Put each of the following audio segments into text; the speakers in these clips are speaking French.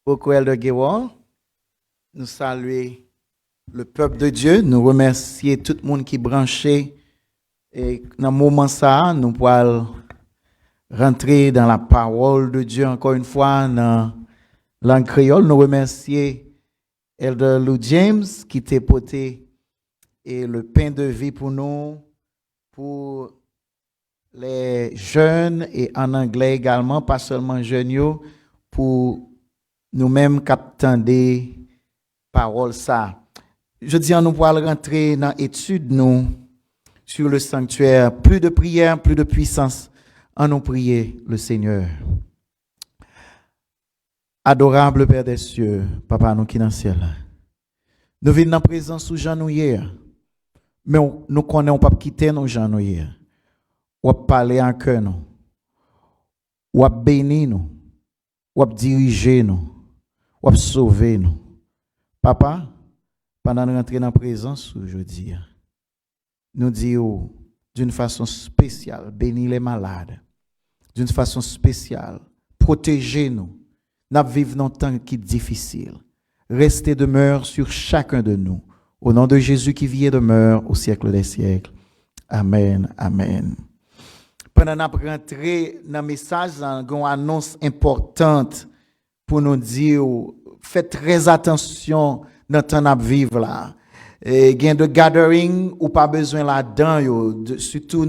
Beaucoup Elder Gewon. Nous saluer le peuple de Dieu. Nous remercier tout le monde qui est branché. Et dans le moment ça, nous pourrons rentrer dans la parole de Dieu encore une fois dans langue créole. Nous remercier Elder Lou James qui t'a porté et le pain de vie pour nous, pour les jeunes et en anglais également, pas seulement jeunes, pour nous-mêmes captant des paroles ça. Je dis, nous pourrons rentrer dans l'étude nous sur le sanctuaire. Plus de prière, plus de puissance. En nous prier le Seigneur. Adorable Père des cieux, Papa nous qui dans le ciel. Nous venons en présence sous Jean nous hier. Mais nous connaissons pas quitter nos gens nous hier. Ou parler en cœur nous. Ou bénir nous. Ou diriger nous. Ou sauver nous. Papa, pendant nous rentrer dans la présence aujourd'hui, nous disons d'une façon spéciale, bénis les malades. D'une façon spéciale, protégez-nous. Nous vivons dans un temps qui est difficile. Restez demeure sur chacun de nous. Au nom de Jésus qui vit et demeure au siècle des siècles. Amen. Amen. Pendant nous rentrer dans le message, une annonce importante pour nous dire, faites très attention dans le temps de vivre là. Il y a de gathering ou pas besoin là-dedans, surtout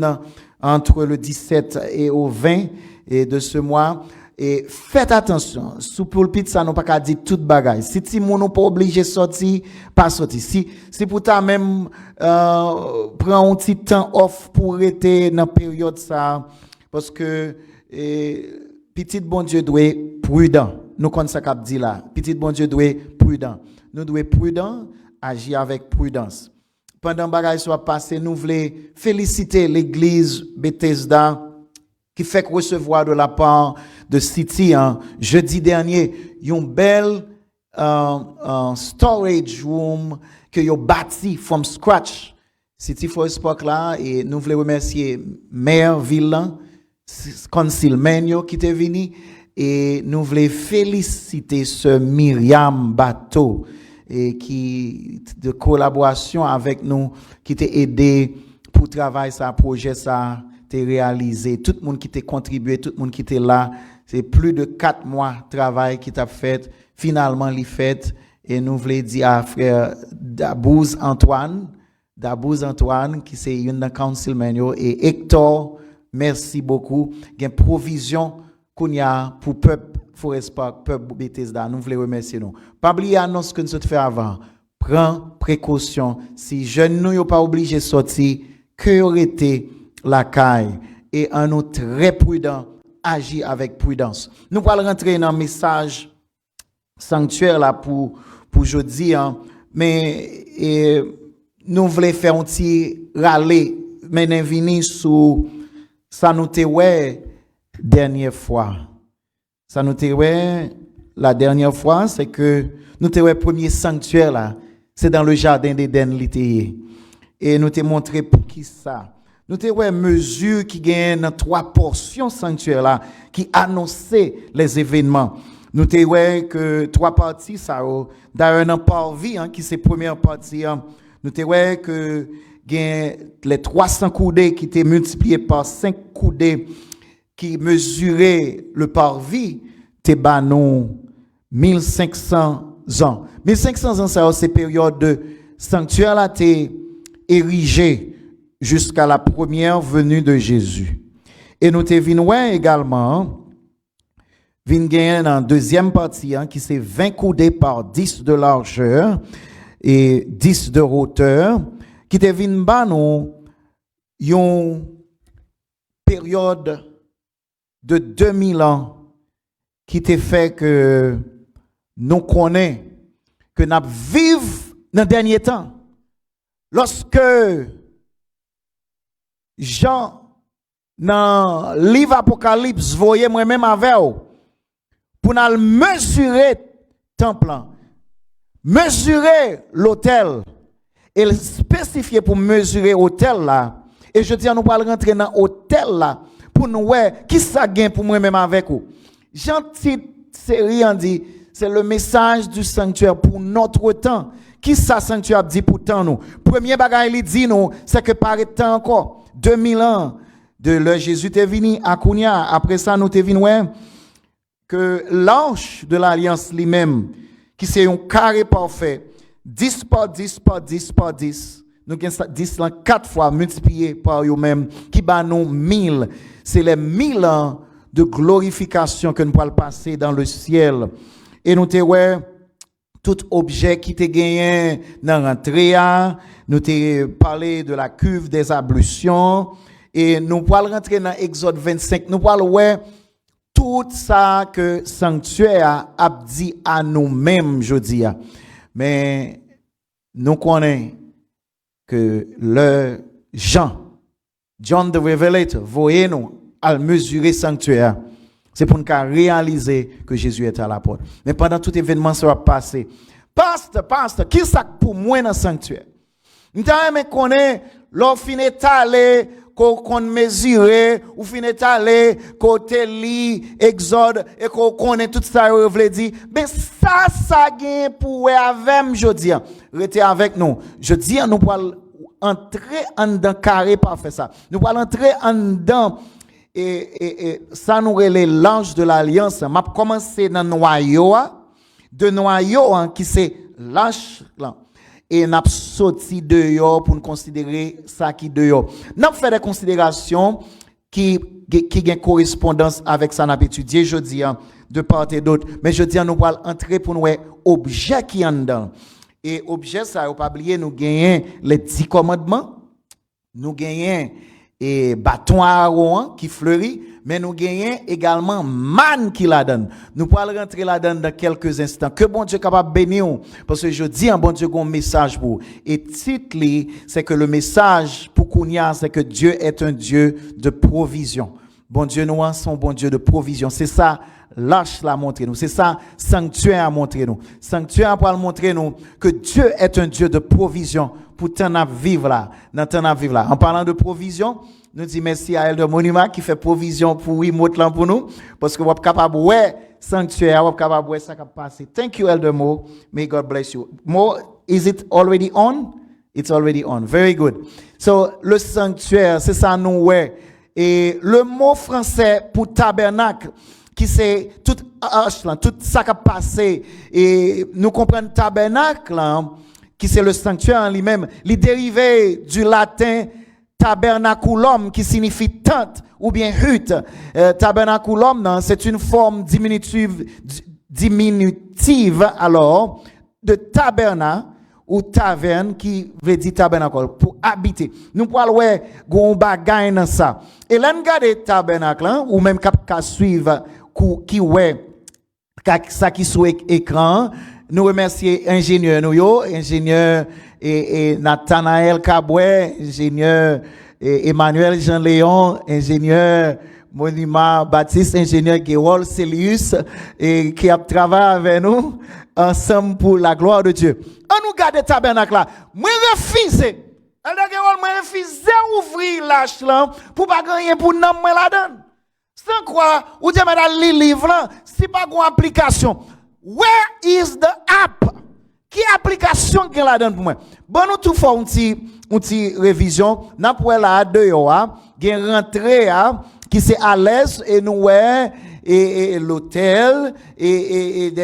entre le 17 et au 20 et de ce mois. Et faites attention, sous pulpit ça nous pas qu'à dire toute bagaille. Si ti moun pas obligé sortir, pas sortir. Si pour ta même prend un petit temps off pour rester dans période ça parce que petit bon Dieu doit être prudent. Nous connaissons ça qu'a dit là. Petit bon Dieu doit être prudent. Nous devons être prudent, agir avec prudence. Pendant bagaille soit passé, nous voulons féliciter l'église Bethesda qui fait recevoir de la part de City jeudi dernier une belle storage room que yo bâti from scratch. City Forest Park là et nous voulons remercier maire Villan, Council Menio qui est venu et nous voulons féliciter ce Myriam Bateau et qui de collaboration avec nous qui t'a aidé pour travailler ça projet ça réalisé, tout le monde qui t'a contribué, tout le monde qui était là, c'est plus de 4 mois de travail qui t'a fait, finalement l'y fait, et nous voulons dire à frère Dabouz Antoine, qui c'est une dans Council Menio, et Hector, merci beaucoup, il y a une provision qu'on y a pour peuple Forest Park, peuple Bethesda, nous voulons remercier nous. Pas oublier l'annonce que nous avons fait avant, prends précaution, si jeunes nous n'ont pas obligé de sortir, que aurait été la caille et en nous très prudent, agir avec prudence. Nous allons rentrer dans un message sanctuaire là pour aujourd'hui, mais nous voulons faire un petit râler, mais nous venons sur ça nous ouais dernière fois. Ça nous ouais la dernière fois, c'est que nous ouais premier sanctuaire là, c'est dans le jardin d'Éden l'été. Et nous te montré pour qui ça. Nous avons une mesure qui gagne dans 3 portions sanctuaires là, qui annonçaient les événements. Nous avons que 3 parties, ça, d'ailleurs, dans Parvis, qui c'est la première partie, nous avons que les 300 coudées qui étaient multipliés par 5 coudées qui mesuraient le Parvis, t'es banon 1500 ans. 1500 ans, ça, c'est période de sanctuaire là, t'es érigé jusqu'à la première venue de Jésus. Et nous te venons également, dans deuxième partie, qui c'est 20 coudées par 10 de largeur et 10 de hauteur, qui te venons une période de 2000 ans qui te fait que nous connaissons que nous vivons dans le dernier temps. Lorsque Jean, dans le livre Apocalypse, voyez moi-même avec vous, pour nous mesurer le temple, mesurer l'autel, et spécifier pour mesurer l'autel là. Et je dis, nous allons rentrer dans l'autel là, pour nous voir qui ça gagne pour moi-même avec vous. Gentil série, on dit, c'est le message du sanctuaire pour notre temps. Qui ça sanctuaire dit pour temps nous? Premier bagage il dit nous, c'est que par temps encore 2000 ans de le Jésus est venu à Kounia. Après ça nous t'es venu que l'ange de l'alliance lui-même qui c'est un carré parfait 10 par 10 par 10 par 10. Nous avons 10 là 4 fois multiplié par eux-mêmes qui bat nous 1000. C'est les 1000 ans de glorification que nous allons passer dans le ciel. Et nous t'avons tout objet qui te gagné dans l'entrée, nous t'avons parlé de la cuve des ablutions et nous allons rentrer dans Exode 25. Nous allons voir tout ça que sanctuaire a dit à nous-mêmes, je dis. Mais nous connaissons que le John the Revelator, voyez-nous à mesurer sanctuaire. C'est pour nous réaliser que Jésus est à la porte. Mais pendant tout événement, ça va passer. Pasteur, qui ça pour moi dans le sanctuaire? Nous avons connaître, l'on finit d'aller, qu'on mesure, ou finit d'aller, côté lit, exode, et qu'on connaît tout ça, vous voulez dire. Mais ça gagne pour avec, je dis. Restez avec nous. Je dis, nous allons entrer en dedans carré par faire ça. Nous allons entrer en dedans. Et ça nous relève l'ange de l'alliance. M'a commencé dans noyau de noyau qui c'est l'ange là et n'a sorti dehors pour nous considérer ça qui dehors. N'a fait des considérations qui ont correspondance avec ça n'a étudié jeudi de part et d'autre. Mais jeudi nous allons entrer pour nous objet qui en dedans. Et objet ça faut pas oublier nous gagnons les 10 commandements. Nous gagnons et bâton à Aaron qui fleurit, mais nous gagnons également man qui la donne. Nous pourrons rentrer là-dedans dans quelques instants. Que bon Dieu est capable de bénir, parce que je dis un bon Dieu a un message pour. Et titre, c'est que le message pour Kounia, c'est que Dieu est un Dieu de provision. Bon Dieu, nous sommes bon Dieu de provision. C'est ça, lâche la montrer nous. C'est ça, sanctuaire à montrer nous. Sanctuaire pour montrer nous que Dieu est un Dieu de provision. Pour t'en vivre là, dans t'en vivre là. En parlant de provision, nous disons merci à Elder Monima qui fait provision pour remote là pour nous, parce que vous êtes capable ouais sanctuaire, vous êtes capable ouais ça qui passe. Thank you Elder Mo, may God bless you. Mo, is it already on? It's already on. Very good. So le sanctuaire, c'est ça nous ouais. Et le mot français pour tabernacle qui c'est tout ça qui a passé et nous comprenons tabernacle là, qui c'est le sanctuaire en lui-même, il dérivé du latin tabernaculum qui signifie tente ou bien hutte. Tabernaculum, c'est une forme diminutive alors de taberna ou taverne qui veut dire tabernacle pour habiter. Nous pouvons voir gon bagay dans ça. Et là nous regarder tabernacle ou même qu'à suivre qui ouais ça qui sur écran. Nous remercions ingénieur ingénieur et Nathanaël Caboué, ingénieur Emmanuel Jean-Léon, ingénieur Monima Baptiste, ingénieur Guérol Célius et qui a travaillé avec nous ensemble pour la gloire de Dieu. On nous garde le tabernacle là. Moi refuse. Moi refuse ouvrir l'âge là pour pas gagner pour nom moi là-dedans. Sans quoi, ou dire mais dans le livre là, c'est pas une application. Where is the app? Qui application qui la donne pour moi? Bon, nous tout faire une petite révision. N'a pour là dehors, gen rentrée qui c'est à l'aise et nous et l'hôtel et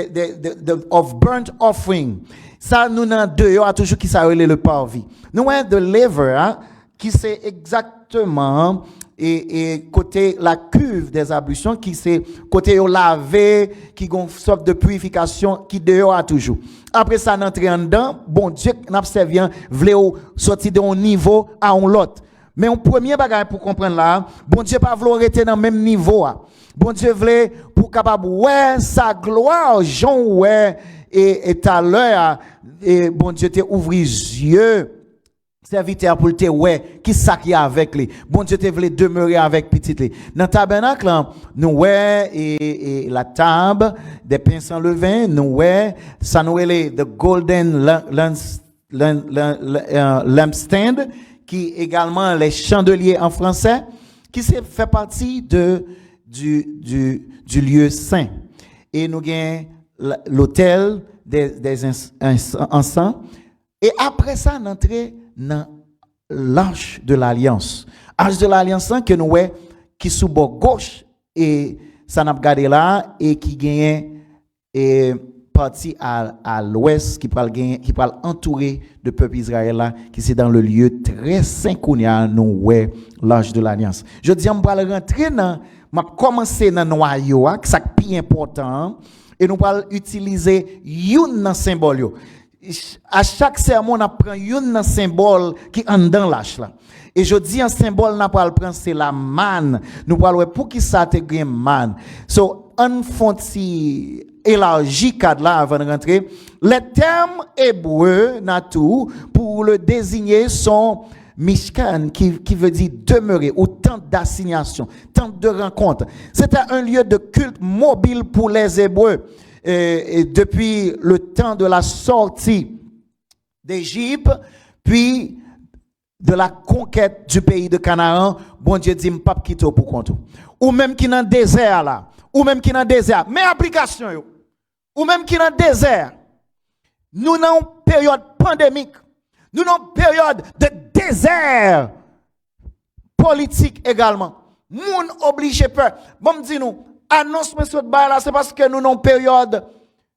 of burnt offering. Ça nous dans dehors toujours qui ça relève le parvis. Nous de lever qui c'est exactement et côté la cuve des ablutions qui c'est côté au lavé qui gon sorte de purification qui dehors a toujours. Après ça n'entrer en dedans, bon Dieu n'a servi vle sortir de un niveau à un autre. Mais un premier bagage pour comprendre là, bon Dieu pas vouloir rester dans le même niveau. Bon Dieu voulait pour capable ouais sa gloire, Jean ouais et tout à l'heure et bon Dieu te ouvrir les yeux. Serviteur pour te ouais qui ça qui avec lui. Bon Dieu te voulait demeurer avec petit lui. Dans tabernacle nous ouais et la table des pains sans levain, nous ouais ça nous est the golden lampstand qui également les chandeliers en français qui fait partie du lieu saint. Et nous gain l'autel des encens. Et après ça, n'entrer dans l'arche de l'alliance. Arche de l'alliance que nous voyons qui sous bord gauche et ça n'a pas gardé là et qui gagne et partie à l'ouest qui parle entourer de peuple Israël là qui c'est dans le lieu très saint qu'on y a nous ouais l'arche de l'alliance. Je dis on va rentrer dans m'a commencer dans noyau ça qui est important et nous va utiliser une symbole yo. À chaque sermon on apprend une symbole qui en dans l'arche là. Et je dis un symbole n'a pas le prendre c'est la manne. Nous parlons pour qui ça te gagne manne. So on fonti élargi cadre là avant de rentrer. Les termes hébreux natou pour le désigner sont Mishkan qui veut dire demeurer ou tente d'assignation, tente de rencontre. C'était un lieu de culte mobile pour les Hébreux et depuis le temps de la sortie d'Égypte, puis de la conquête du pays de Canaan, bon Dieu dit m'pas quitter pour compte. Ou même qui dans désert là, ou même qui dans désert, mais application yo. Ou même qui dans désert. Nous dans période pandémique, nous dans période de désert politique également. Moun obligé peur. Bon me dit nous, annonce monsieur de là, c'est parce que nous dans période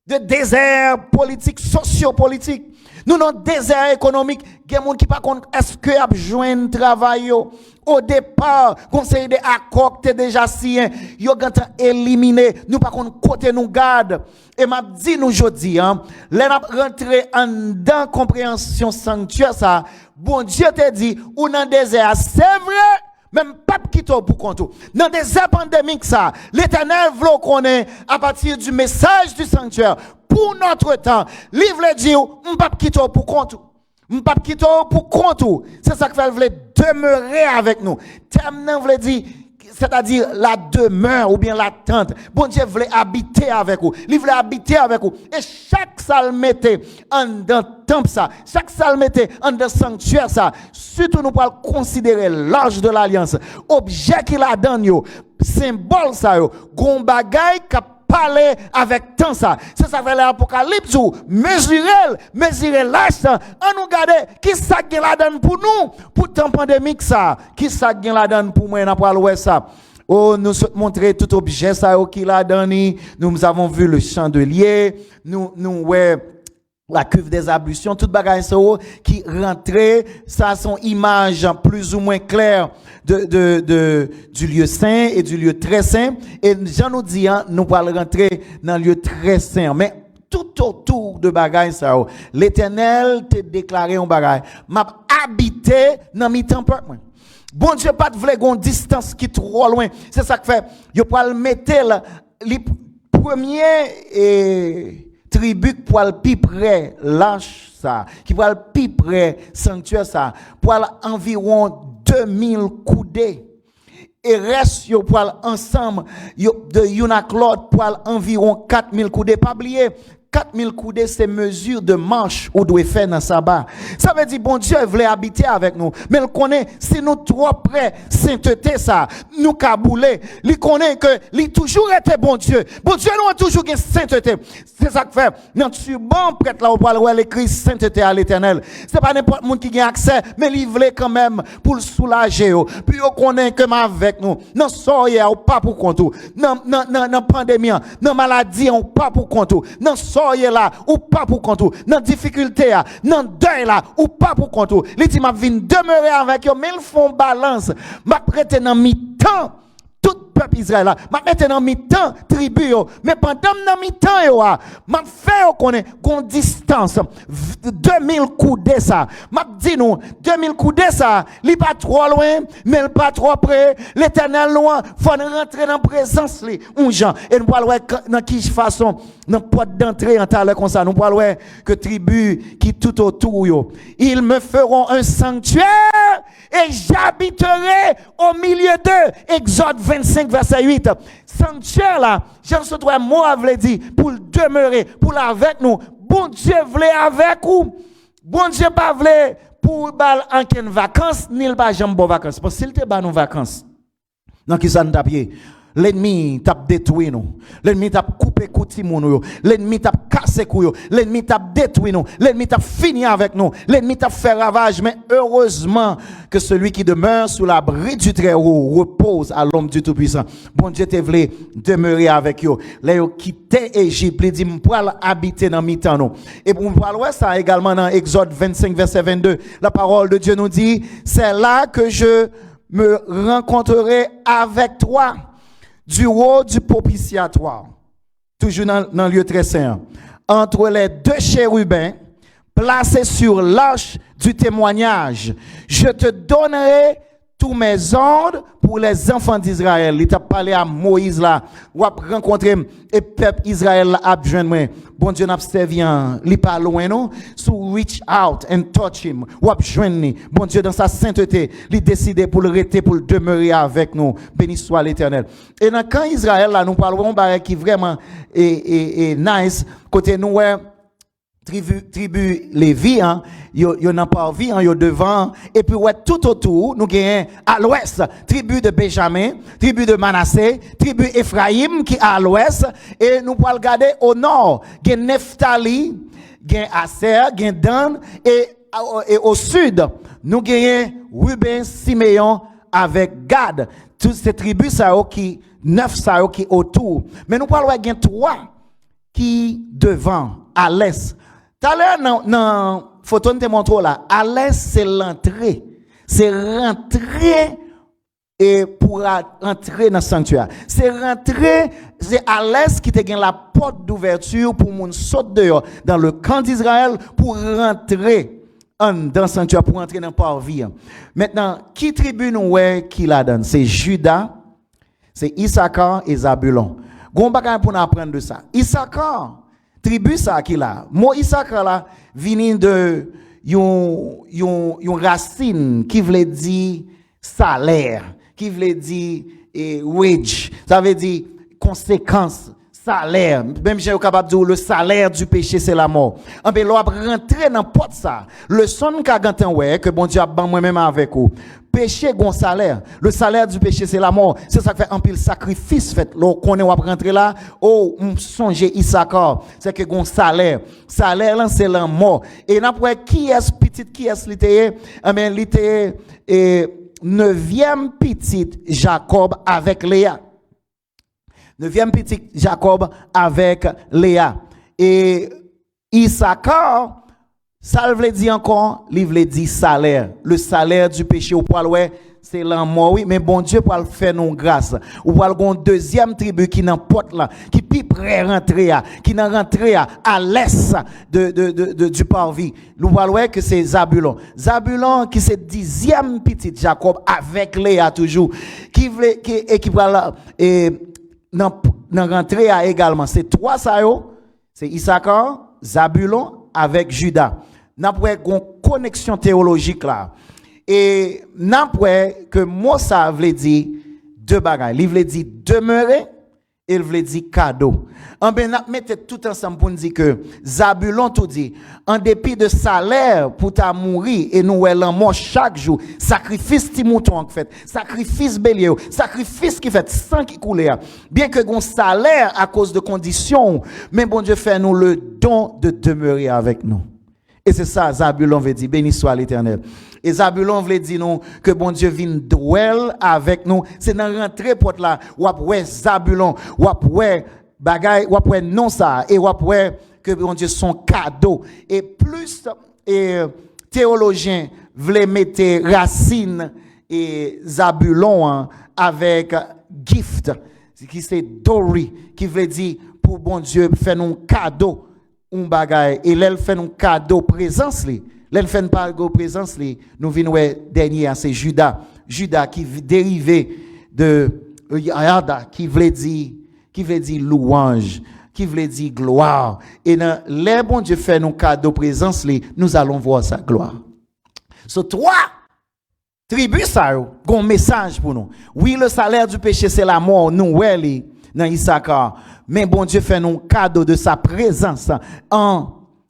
de désert politique, sociopolitique. Nous dans désert économique, il y a des gens qui pas compte est-ce que a joindre travail yo. Au départ, conseil de accord t'es déjà signé, yo ganta éliminé, nous pas compte côté nous garde. Et m'a dit nous jodi les n'a rentré en dans compréhension sanctuaire ça. Bon Dieu te dit ou dans désert, c'est vrai. Même pas quitter pour compte. Dans des ères pandémiques ça, l'Éternel veut qu'on ait à partir du message du sanctuaire pour notre temps. Livre le dit m'pas quitter pour compte. M'pas quitter pour compte. C'est ça que veut demeurer avec nous. Terme veut dire c'est-à-dire la demeure ou bien l'attente. Bon Dieu voulait habiter avec vous. Il voulait habiter avec vous. Et chaque salle mettait en dans temple ça. Chaque salle mettait en dans sanctuaire ça. Surtout nous pouvons considérer l'arche de l'alliance. Objet qu'il a donné yo. Symbole ça yo. Gon bagay qui parler avec temps ça. C'est ça fait l'Apocalypse ou mesurer l'âge on nous garder qui ça qui la donne pour nous pour temps pandémique ça. Qui ça qui la donne pour moi n'a pas le ça. Oh nous montrer tout objet ça qui la donne. Nous avons vu le chandelier, nous ouais la cuve des ablutions, toute bagaille qui rentrait, ça son image plus ou moins claire du lieu saint et du lieu très saint. Et Jean nous dit, nous allons rentrer dans le lieu très saint. Mais tout autour de bagaille ça, l'Éternel te déclaré un bagaille. M'a habité dans mi temps peuple. Bon Dieu pas de vle gon distance qui trop loin. C'est ça que fait. Yo pour le mettre les premiers tribu pour le plus près l'arche ça qui pour le plus près sanctuaire ça pour environ 2000 coudées et reste yo pour ensemble yo de Yunaklot pour environ 4000 coudées pas oublier 4000 coudées, c'est mesure de marche ou doit faire dans sabbat. Ça veut dire, bon Dieu voulait habiter avec nous. Mais il connaît, si nous trop près, sainteté ça, nous cabouler. Il connaît que, il toujours été bon Dieu. Bon Dieu nous a toujours une sainteté. C'est ça que fait. Dans le bon prêtre là, on parle où elle écrit sainteté à l'Éternel. C'est pas n'importe monde qui a accès, mais il voulait quand même pour le soulager. Puis on connaît que avec nous. Non, soyez, ou pas pour compte. Non, pandémie, non, maladie, ou pas pour compte. Non, soyez là ou pas pour compte, dans difficulté là, dans deuil là ou pas pour compte. Les dit m'a vinn demeurer avec eux, mais ils font balance. M'a prêté dans mi-temps tout peuple Israël là, m'a mettre dans mi-temps tribu yo, mais pendant dans mi-temps yo m'a fait connaît gon distance 2000 coudées ça. M'a dit nous 2000 coudées ça, li pas trop loin, mais pas trop près. L'Éternel loin, faut rentrer dans présence li un Jean et nous parler dans qui façon dans porte d'entrée en talent comme ça, nous parler que tribu qui tout autour yo, ils me feront un sanctuaire et j'habiterai au milieu d'eux. Exode 25 verset 8. Sanctuaire là, Jean se trouve moi veut dire pour demeurer, pour avec nous. Bon Dieu voulait avec vous. Bon Dieu pas voulait pour bal en vacances ni pas jambe vacances. Parce qu'il te ba nos vacances. Donc qui ça nous tapier. L'ennemi t'a détruit nous. L'ennemi t'a coupé couti nous. L'ennemi t'a cassé couille. L'ennemi t'a détruit nous. L'ennemi t'a fini avec nous. L'ennemi t'a fait ravage. Mais heureusement que celui qui demeure sous l'abri du Très-Haut repose à l'homme du Tout-Puissant. Bon Dieu te voulait demeurer avec eux. Là, ils quitté Égypte. Il dit, m'poil habiter dans mi-temps nous. Et pour voir ça également dans Exode 25, verset 22. La parole de Dieu nous dit, c'est là que je me rencontrerai avec toi. Du haut du propitiatoire, toujours dans le lieu très saint, entre les deux chérubins, placés sur l'arche du témoignage, je te donnerai tous mes ordres pour les enfants d'Israël. Il t'a parlé à Moïse là, ou a rencontré et peuple Israël là a besoin moi. Bon Dieu n'a servi, il pas loin non, so reach out and touch him. Ou a joindre. Bon Dieu dans sa sainteté, il décidé pour le rester pour demeurer avec nous. Béni soit l'Éternel. Et dans quand Israël là nous parlons d'un qui vraiment est nice côté nous tribu Lévi, yo n'a pas vie, yo devant, et puis ouais, tout autour, nous gagnons à l'ouest, tribu de Benjamin, tribu de Manassé, tribu Ephraim qui est à l'ouest, et nous pouvons regarder au nord, gagne Nephtali, gagne Aser, gagne Dan, et au sud, nous gagnons Ruben, Siméon avec Gad, toutes ces tribus ça qui 9 ça qui autour, mais nous pouvons gagne 3 qui devant, à l'est. Tout à l'heure, dans photo te montre là, à l'est, c'est l'entrée. C'est rentrer et pour entrer dans le sanctuaire. C'est rentrer, c'est à l'est qui te gagne la porte d'ouverture pour mon saute dehors dans le camp d'Israël pour rentrer dans le sanctuaire, pour entrer dans le parvis. Maintenant, qui tribu nous qui la donne? C'est Judas, c'est Issachar et Zabulon. Gon bagay pour nous apprendre de ça. Issachar, tribu ça qui là. Mo Issachar là vini de yon racine qui veut dire salaire, qui veut dire wage. Ça veut dire conséquence, salaire. Même j'ai capable de dire le salaire du péché c'est la mort. En ben l'on rentrer dans porte ça. Le son qu'a gantan ouais que bon Dieu a ban moi-même avec vous. Péché gon salaire. Le salaire du péché c'est la mort. C'est ça qui fait un pile sacrifice fait. L'on connaît ou rentrer là, oh, on songe Issachar, c'est que gon salaire. Salaire là c'est la mort. Et n'après qui est petite qui est l'ité, mais l'ité 9e petite Jacob avec Léa. 9e petite Jacob avec Léa. Et Issachar, ça veut dire encore, il veut dire salaire. Le salaire du péché au poil, ouais, c'est la mort, oui, mais bon Dieu pour le faire nous grâce. Ou pour le deuxième tribu qui n'importe là, qui peut prêt rentrer, qui n'a rentré à l'est du parvis. Nous voyons que c'est Zabulon. Zabulon qui c'est 10e petite Jacob avec Léa toujours, qui veut, qui va dans rentrer également. C'est 3 ça yo, c'est Issachar, Zabulon avec Judas. N'a pas une connexion théologique là. Et n'a pas que moi ça veut dire deux bagages. Il veut dire demeurer et il veut dire cadeau. En ben n'a mettre tout ensemble pour nous dire que Zabulon tout dit en dépit de salaire pour ta mourir et nous elle mort chaque jour, sacrifice ti mouton qui fait, sacrifice bélier, sacrifice qui fait sang qui coule. Bien que gon salaire à cause de conditions, mais bon Dieu fait nous le don de demeurer avec nous. Et c'est ça, Zabulon veut dire, béni soit l'Éternel. Et Zabulon veut dire nous que bon Dieu vienne dwell avec nous. C'est dans rentrer porte là, ou après Zabulon, ou après bagay, ou après non ça, et ou après que bon Dieu son cadeau. Et plus théologiens veulent mettre racine et Zabulon avec gift, qui c'est Dori, qui veut dire pour bon Dieu faire nous cadeau. Un bagay et l'elle fait un cadeau présence li l'elle fait un cadeau présence li nous venons dernier c'est Judas qui dérivé de Yada qui veut dire louange qui veut dire gloire et dans les bon Dieu fait un cadeau présence li nous allons voir sa gloire. So 3 tribus ça gon message pour nous. Oui, le salaire du péché c'est la mort, nous ouais dans Issachar. Mais bon Dieu fait un cadeau de sa présence en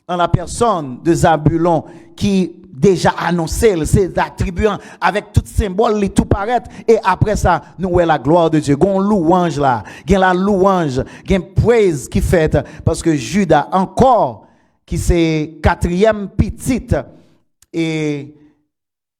la personne de Zabulon qui déjà annoncé, c'est attribuant avec tout symbole, les tout paraître. Et après ça, nous voyons la gloire de Dieu. Gon louange là, gen la louange, gen praise qui fait parce que Judas encore qui c'est quatrième petite et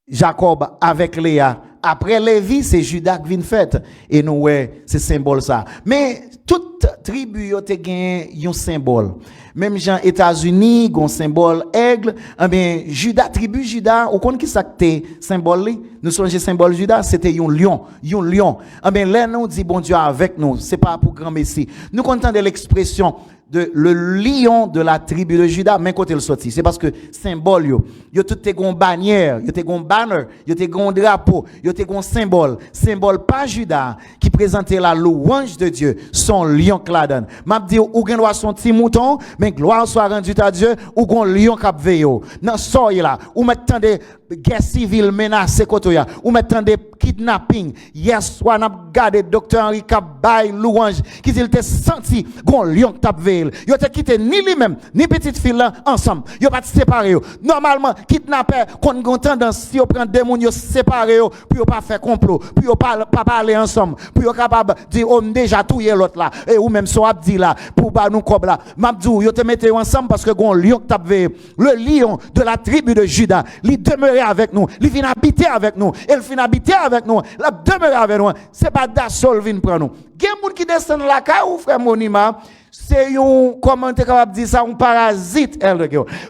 Jacob avec Léa. Après Lévi, c'est Judas qui vient fait. Et nous, ouais, c'est symbole ça. Mais toute tribu a un symbole. Même gens États-Unis, un symbole aigle. Eh bien, Judas, tribu Judas, au compte qui s'acte symbole, nous sommes symbole Judas, c'était un lion. Un lion. Eh bien, là, nous dit bon Dieu avec nous. C'est pas pour grand messie. Nous comptons de l'expression de le lion de la tribu de Judas, mais côté le sorti. C'est parce que symbole yo tout te gon bannière, yo te gon banner, yo te gon drapeau, yo te gon symbole. Symbole pas Judas qui présentait la louange de Dieu, son lion cladan. M'a dit ou gen doit son petit mouton, mais gloire soit rendue à Dieu, ou gon lion k'ap veyo. Nan soy là, ou m'attendez guerre civile menacé côté ya, ou m'attendez kidnapping. Hier soir n'a gardé docteur Henri Kabay louange qui il te senti gon lion t'a veyo. Yo te quitté ni lui-même ni petite fille là ensemble. Yo pas séparé yo. Normalement kidnapper kon gon tendance si yo prend des moun yo séparé yo puis yo pas faire complot, puis yo pas parler ensemble, puis yo capable dire on déjà touyer l'autre là et ou même son abdi là pour ba nous comme là. M'abdou yo te mettez ensemble parce que gon lion t'a veyo. Le lion de la tribu de Juda, il demeurait avec nous, il vient habiter avec nous, il vient habiter avec nous, il demeurer avec nous. C'est pas d'assaut vient prendre nous. Gen moun qui descend la ka ou frère Monima, c'est un, comment tu es capable de dire ça, un parasite,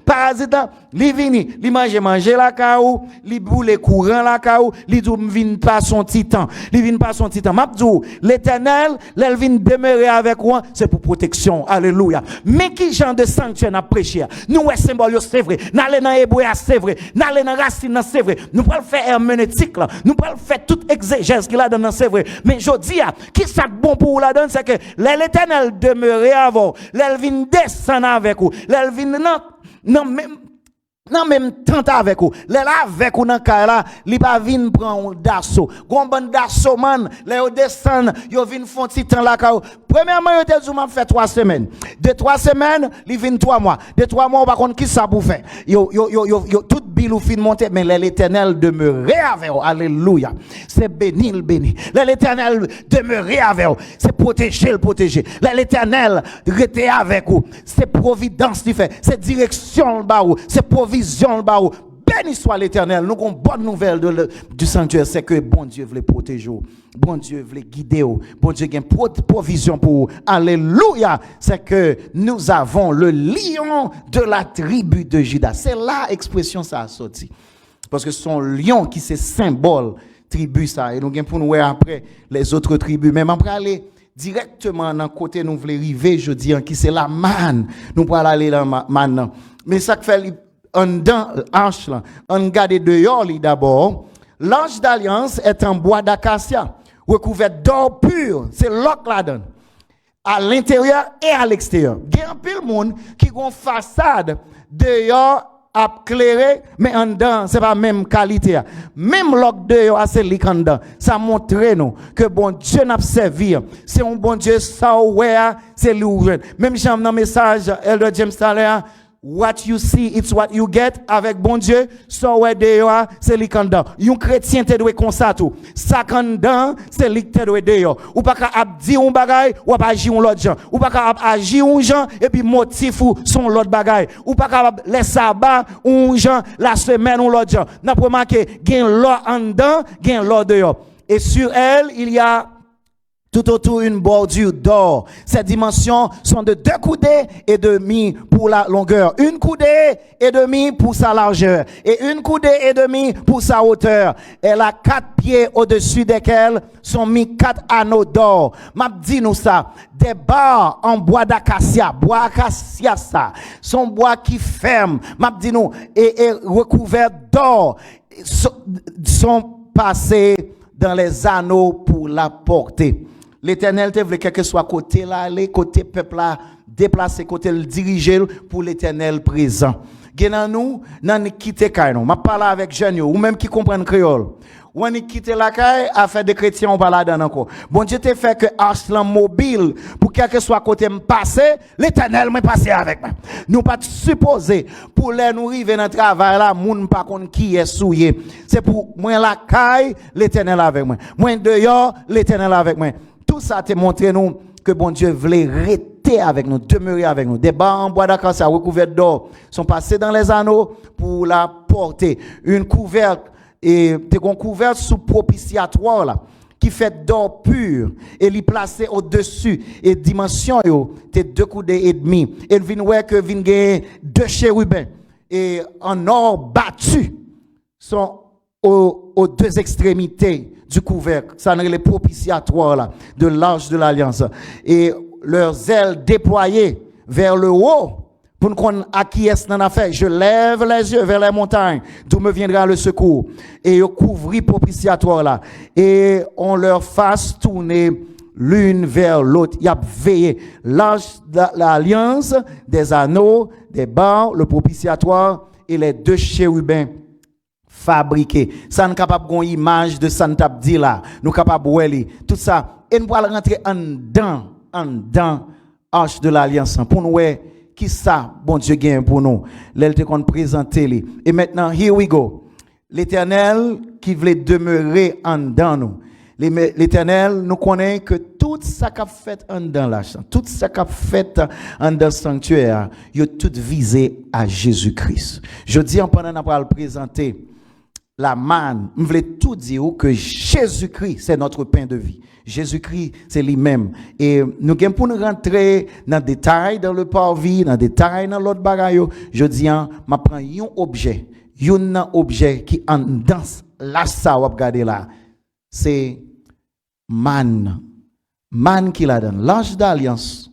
parasite, li vini, li manger la kaou, li boule courant la kaou, li dou vin pas son titan, li vin pas son titan. Mabdou, l'Éternel, l'el vin demeurer avec moi, c'est pour protection. Alléluia. Mais qui genre de sanctuaire n'a prêché? Nous est symbole c'est vrai. N'allez dans hébreu c'est vrai. N'allez dans racine c'est vrai. Nous pouvons faire herméneutique là. Nous pouvons faire toute exégèse qu'il a dans c'est vrai. Mais je dis qui ça bon pour la donne c'est que l'Éternel demeurer avant, l'elle vient descendre avec vous, l'elle vient non même temps avec vous, l'elle avec vous dans là, li pas vinn prendre d'assaut. Gon ban d'assaut man, l'elle descend, yo vinn font petit temps là ka. Premièrement, yo te dit m'a fait 3 semaines. De 3 semaines, li vinn 3 mois. De 3 mois, par contre qui ça pour faire? Yo tout bilou fin monter mais l'Éternel demeurer avec vous. Alléluia. C'est béni le béni. L'Éternel demeurer avec vous. C'est protéger le protéger. L'Éternel rester avec vous. C'est providence qui fait. C'est direction le barou. C'est provision le barou. Béni soit l'Éternel. Nous avons une bonne nouvelle du sanctuaire, c'est que bon Dieu veut protéger. Bon Dieu veut guider. Bon Dieu a une provision pour vous. Alléluia. C'est que nous avons le lion de la tribu de Judas. C'est là l'expression ça a sorti. Parce que son lion qui c'est symbole tribu ça. Et nous avons pour nous voir après les autres tribus. Même après aller directement dans le côté nous voulons arriver, je dis, qui c'est la manne. Nous pourrons aller là maintenant. Mais ça fait en dans l'arche là, on garde dehors d'abord. L'arche d'alliance est en bois d'acacia, recouvert d'or pur, c'est l'oc là-dedans. À l'intérieur et à l'extérieur. Il y a un peu de monde qui ont une façade dehors à clairer, mais en dedans, c'est pas même qualité. Même l'oc dehors, c'est l'icanda. Ça montre nous que bon Dieu n'a pas servi. C'est un bon Dieu, ça, c'est l'ouvert. Même j'ai un message, Elder James Taller, what you see, it's what you get. Avec bon Dieu, so where they are, c'est l'ikanda. Un chrétien te doit comme ça tout. Ça kandan, c'est l'ik te doit dehors. Ou pas qu'à dire un bagay, ou pas agir un l'autre gens. Ou pas qu'à agir un gens, et puis motif ou son l'autre bagay. Ou pas qu'à laisser sabbat, un gens, la semaine ou l'autre gens. N'a pas remarqué, gain l'or en dedans, gain l'or dehors. Et sur elle, il y a tout autour une bordure d'or. Ces dimensions sont de 2 coudées et demi pour la longueur, 1 coudée et demi pour sa largeur et 1 coudée et demi pour sa hauteur. Elle a 4 pieds au-dessus desquels sont mis 4 anneaux d'or. M'a dit nous ça, des barres en bois d'acacia, ça, son bois qui ferme. M'a dit nous et recouvert d'or sont passés dans les anneaux pour la porter. L'Éternel te voulait quelque soit côté là, aller côté peuple là, déplacer côté le diriger pour l'Éternel présent. Genan nous nan quitter kay nou. M'a parler avec jeunes ou même qui comprennent créole. on y quitte la caille, a fait des chrétiens, on va là-dedans encore. Bon Dieu te fait que arche mobile, pour quel que soit côté me passer, l'éternel me passer avec moi. Nous pas supposer, pour les nous arriver dans le travail là, moun pas qu'on qui est souillé. C'est pour moi la caille, l'éternel avec moi. Moi dehors, l'éternel avec moi. Tout ça te montre nous que bon Dieu voulait rester avec nous, demeurer avec nous. Des bas en bois d'acacia recouverts d'or sont passés dans les anneaux pour la porter. Une couverte, et t'es couverte sous propitiatoire là, qui fait d'or pur, et l'y placer au-dessus, et dimension yo, t'es 2 coudées et demi. Et vin ouais que vin gagner 2 chérubins, et en or battu, sont aux 2 extrémités du couvercle. Ça n'est les propitiatoires là, de l'arche de l'alliance. Et leurs ailes déployées vers le haut, pour nous qu'on acquiesce dans l'affaire. Je lève les yeux vers les montagnes, d'où me viendra le secours. Et ils couvrit propitiatoire là. Et on leur fasse tourner l'une vers l'autre. Il y a veillé l'arche de l'alliance, des anneaux, des bancs, le propitiatoire et les 2 chérubins fabriqué. Ça nous capable une image de Santa dit là. Nous capable ouais tout ça et nous allons rentrer en dedans arche de l'alliance pour nous qui ça bon Dieu gagne pour nous. L'elle te qu'on présenter lui. Et maintenant here we go. L'Éternel qui voulait demeurer en dedans nous. L'Éternel nous connaît que tout ça qu'a fait en dedans l'arche, tout ça qu'a fait en dedans le sanctuaire, il a tout visé à Jésus-Christ. Je dis en pendant qu'on va le présenter la manne, je voulais tout dire que Jésus-Christ, c'est notre pain de vie. Jésus-Christ, c'est lui-même. Et nous allons pour nous rentrer dans le détail, dans le parvis, dans le détail, dans l'autre bagaille. Je dis, je prends un objet qui en danse, là, ça, vous regardez là. C'est manne. Manne qui la donne. L'arche d'alliance,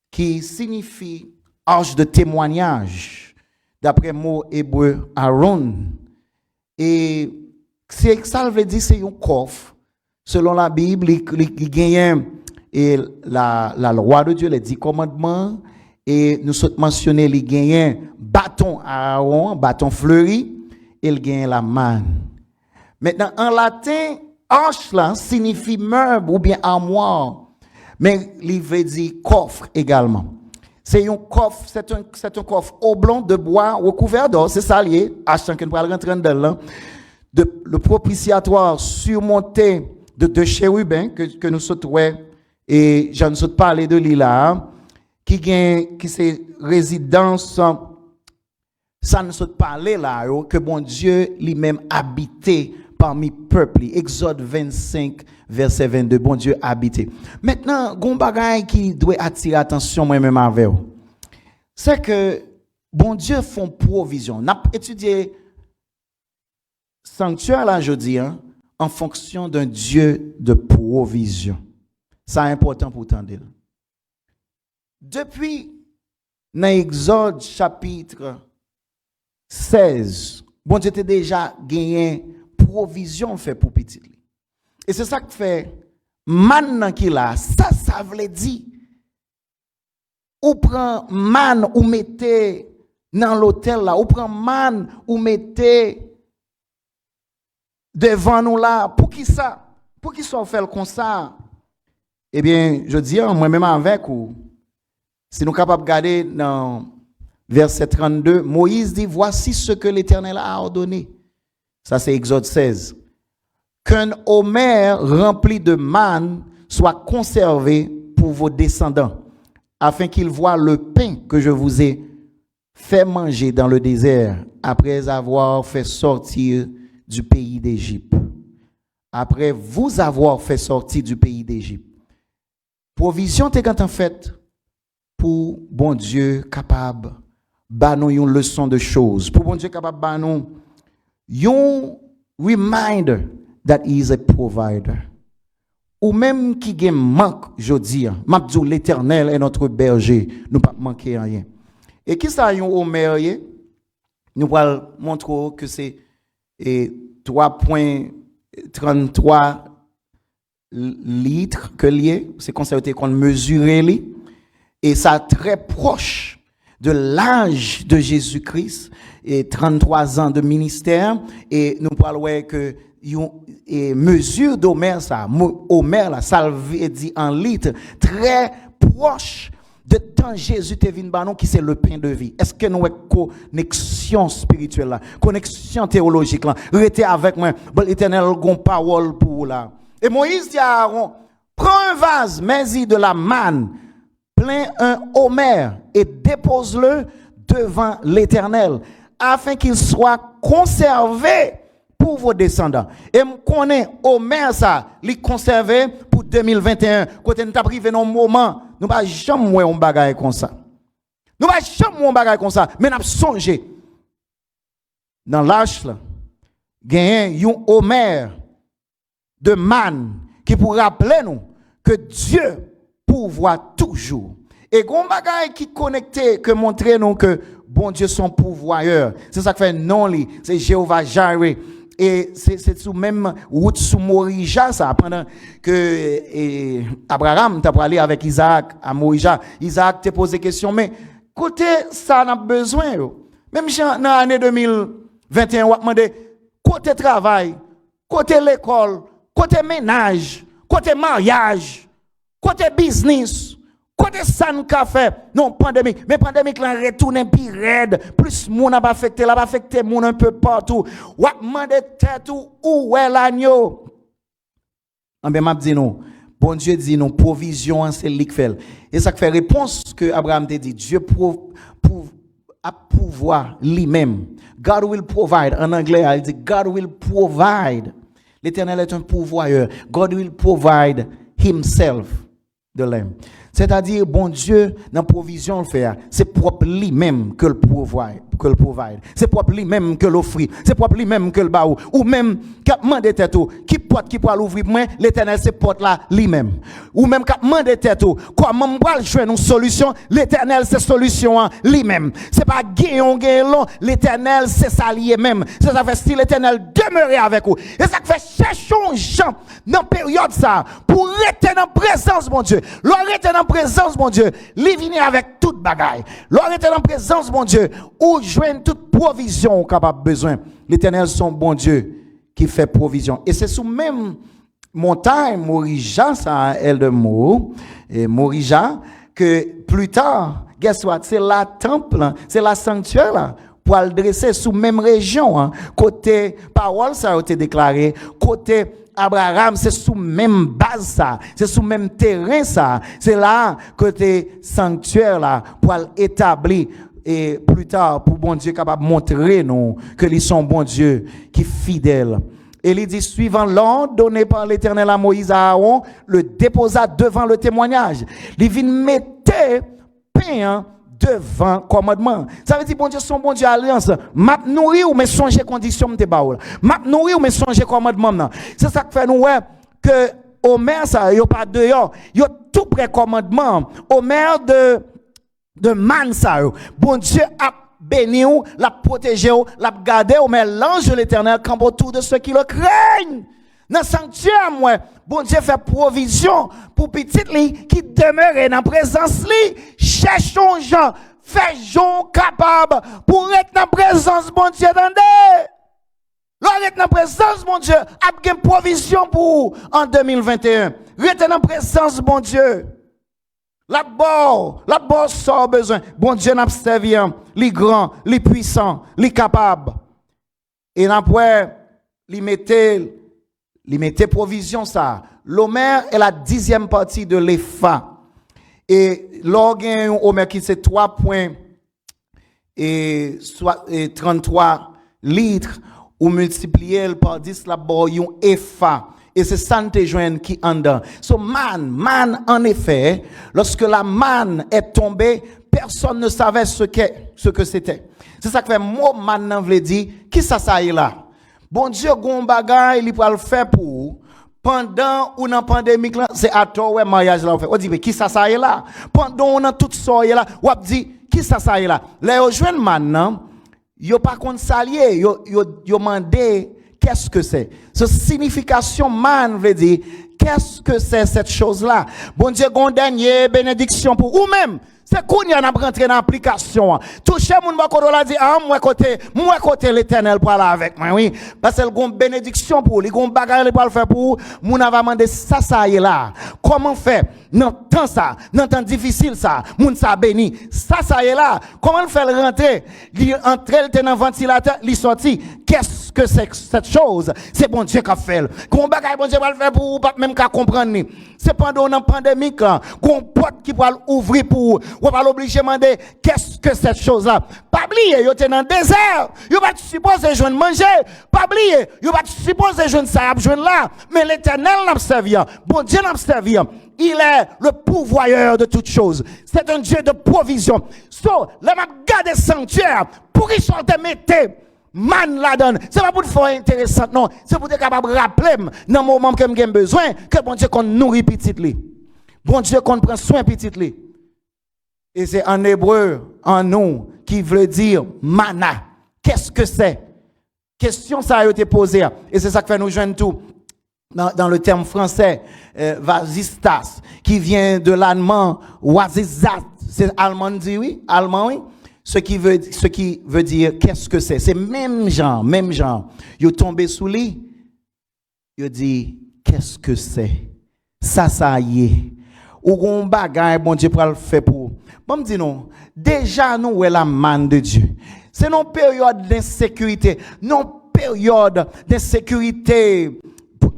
qui signifie arche de témoignage, d'après le mot hébreu, Aaron. Et c'est ça veut dire c'est un coffre. Selon la Bible, il gagne et la loi de Dieu, les 10 commandements, et nous sommes mentionnés, il gagne bâton Aaron, bâton fleuri, et il gagne la manne. Maintenant, en latin, arche là signifie meuble ou bien armoire, mais il veut dire coffre également. C'est un coffre, c'est un coffre oblong de bois recouvert d'or, c'est ça lié, achetant que nous allons rentrer dedans, le propitiatoire surmonté de 2 chérubins que nous sautons, et j'en saute parler de l'île qui c'est résidence, ça ne saute parler là, que bon Dieu lui-même habité parmi peuple. Exode 25, verset 22, bon Dieu habité. Maintenant, gon bagay qui doit attirer attention moi-même avec vous. C'est que bon Dieu font provision. N'a étudié sanctuaire là jeudi en fonction d'un Dieu de provision. C'est important pour entendre. Depuis dans Exode chapitre 16, bon Dieu était déjà gagné provision fait pour petit. Et c'est ça que fait man qui là, ça veut dire ou prend man ou mettez dans l'hôtel là, ou prend man ou mettez devant nous là, pour qui ça? Pour qui ça fait comme ça? Eh bien, je dis moi-même avec vous, si nous sommes capables de regarder dans verset 32, Moïse dit, voici ce que l'Éternel a ordonné. Ça c'est Exode 16. Qu'un homère rempli de manne soit conservé pour vos descendants, afin qu'ils voient le pain que je vous ai fait manger dans le désert, après avoir fait sortir du pays d'Égypte. Après vous avoir fait sortir du pays d'Égypte. Provision t'es quand en fait pour bon Dieu capable ba nous une leçon de choses. Pour bon Dieu capable ba nous yon reminder that he is a provider. Ou même qui gen manque jodi, m'a dit l'Éternel est notre berger, nous pas manquer rien. Et qui ça yon omer, nous allons montrer que c'est 3.33 litres que lié, c'est constaté qu'on mesurait li, et ça très proche de l'âge de Jésus-Christ et 33 ans de ministère, et nous parlons que et mesure d'Omer ça Omer là ça veut dire en litre très proche de temps Jésus te vinn ba nous qui c'est le pain de vie. Est-ce que nous avons connexion spirituelle là, connexion théologique là, rester avec moi, bon l'Éternel gon parole pour là. Et Moïse dit à Aaron, prends un vase, mets-y de la manne, plein un homer et dépose-le devant l'Éternel afin qu'il soit conservé pour vos descendants. Et me connaît homer ça, li conservé pour 2021. Quand nous t'a privé dans moment, nous pas jamais voir un bagage comme ça. Nous pas jamais voir un bagage comme ça, mais n'a songé dans l'arche là, gagner un homer de manne qui pour rappeler nous que Dieu pourvoit toujours. Et gon bagay qui connecté que montrer nous que bon Dieu son pourvoyeur. C'est ça que fait non li, c'est Jéhovah Jireh. Et c'est sous même route sous Morija ça pendant que Abraham t'a parlé avec Isaac à Morija. Isaac t'a posé question mais côté ça n'a besoin yo. Même dans l'année 2021 on a demandé côté travail, côté l'école, côté ménage, côté mariage, côté business, côté san café, non pandémie, mais pandémie là retourne plus raide, plus moun a affecté, là affecté moun un peu partout. Ou demander tête où est l'agneau. En ben m'a dit non. Bon Dieu dit non, provision c'est lui qui fait. Et ça fait réponse que Abraham te dit Dieu a pouvoir lui-même. God will provide. En anglais, il dit God will provide. L'Éternel est un pourvoyeur. God will provide himself de l'aime. C'est-à-dire, bon Dieu, dans la provision le fait, c'est propre lui-même que le provide. C'est propre lui-même que l'offre. C'est propre lui-même que le baou. Ou même, quand demande tête qui porte qui pourra l'ouvrir moi, l'Éternel c'est porte là lui-même. Ou même quand demande tête comment m'bral joindre une solution, l'Éternel c'est solution lui-même. C'est pas gagnant long, l'Éternel c'est ça lui-même. C'est ça fait si l'Éternel demeurer avec vous. Et ça fait cherchons gens dans période ça pour rester dans présence mon Dieu. L'on rester dans présence mon Dieu, li venir avec toute bagaille. L'on rester dans présence mon Dieu ou joindre toute provision capable besoin. L'Éternel son bon Dieu qui fait provision. Et c'est sous même montagne Morija ça elle de mot et Morija que plus tard, guess what, c'est la temple, c'est la sanctuaire là pour le dresser sous même région hein. Côté parole ça a été déclaré, côté Abraham, c'est sous même base ça, c'est sous même terrain ça, c'est là côté sanctuaire là pour établir et plus tard pour bon Dieu capable montrer nous que ils sont bon Dieu qui fidèle. Et il dit suivant l'ordre donné par l'Éternel à Moïse à Aaron, le déposa devant le témoignage. Il vient mettre pain devant commandement. Ça veut dire bon Dieu son bon Dieu alliance. M'a nourri ou mais songer condition de baoul. M'a nourri ou mais songer commandement. C'est ça que fait nous que Omer ça yo pas dehors, yo tout près commandement. Omer de man ça yo. Bon Dieu a béni ou, l'a protégé ou, l'a gardé ou mais l'ange de l'Éternel campe autour de ceux qui le craignent. Dans le sanctuaire, moi, bon Dieu fait provision pour petit li qui demeure dans présence li. Cherchons gens, fait gens capables pour être dans présence, bon Dieu, attendez. L'on dans présence, mon Dieu, a une provision pour en 2021. Restez dans présence, mon Dieu. Là-bas, sans besoin. Bon Dieu n'a servi, les grands, les puissants, les capables. Et après, les mettez provision ça. L'Omer est la 10e partie de l'Epha. Et l'organe Omer qui c'est 3 points et 33 litres ou multiplié par 10 là-bas, yon Epha. Et c'est ça te joindre qui en dedans. So man, en effet, lorsque la manne est tombée, personne ne savait ce que c'était. C'est ça que fait mot man nan vle dire, qui ça est là? Bon Dieu, gon bagay, il va le faire pour pendant ou dans pandémie là, c'est à toi ouais mariage là on fait. On dit mais qui ça est là? Pendant on a tout ça là, on dit qui ça est là? Là yo joine maintenant, yo pas contre salier, yo mandé qu'est-ce que c'est? Ce signification man veut dire qu'est-ce que c'est cette chose-là? Bon Dieu, gon dernière bénédiction pour ou même C'est qu'on y en a rentré dans l'application. Toucher mon côté là dit ah moi côté l'Éternel pour aller avec moi oui parce que gon bénédiction pour lui gon bagarre pour le faire pour mon va demander ça y est là. Comment faire dans temps ça, dans temps difficile ça, moun ça béni. Ça y est là. Comment le faire rentrer? Il entrer dans le ventilateur, il sorti. Qu'est-ce que c'est que cette chose? C'est bon Dieu qui a fait. Comment bagarre bon Dieu va le faire pour pas même qu'à comprendre. C'est pendant une pandémie là, gon porte qui va ouvrir pour ou pas l'obliger demander qu'est-ce que cette chose-là. Pas oublier, yo t'es dans le désert, yo pas supposé joindre manger. Pas oublier, yo pas supposé joindre ça, joindre là. Mais l'Éternel n'a servi, bon Dieu n'a servi. Il est le pourvoyeur de toutes choses. C'est un Dieu de provision. So, là m'a garder sanctuaire pour qu'il soit mettre man la donne. C'est pas pour te faire intéressant non, c'est pour être capable de rappeler dans le moment que j'ai besoin que bon Dieu qu'on nourrit petit li. Bon Dieu qu'on prend soin petit li. Et c'est en hébreu, en nous, qui veut dire mana. Qu'est-ce que c'est? Question ça a été posée. Et c'est ça que fait nous joindre tout. Dans le terme français, vasistas, qui vient de l'allemand wasizat. C'est allemand dit oui? Allemand oui? Ce qui veut dire qu'est-ce que c'est? C'est même genre. Yo tombé sous lui. Yo dit qu'est-ce que c'est? Ça y est. Ou gon bagay bon Dieu pour le faire pour. Bon me dit non, déjà nous est la manne de Dieu. C'est non période d'insécurité, non période d'insécurité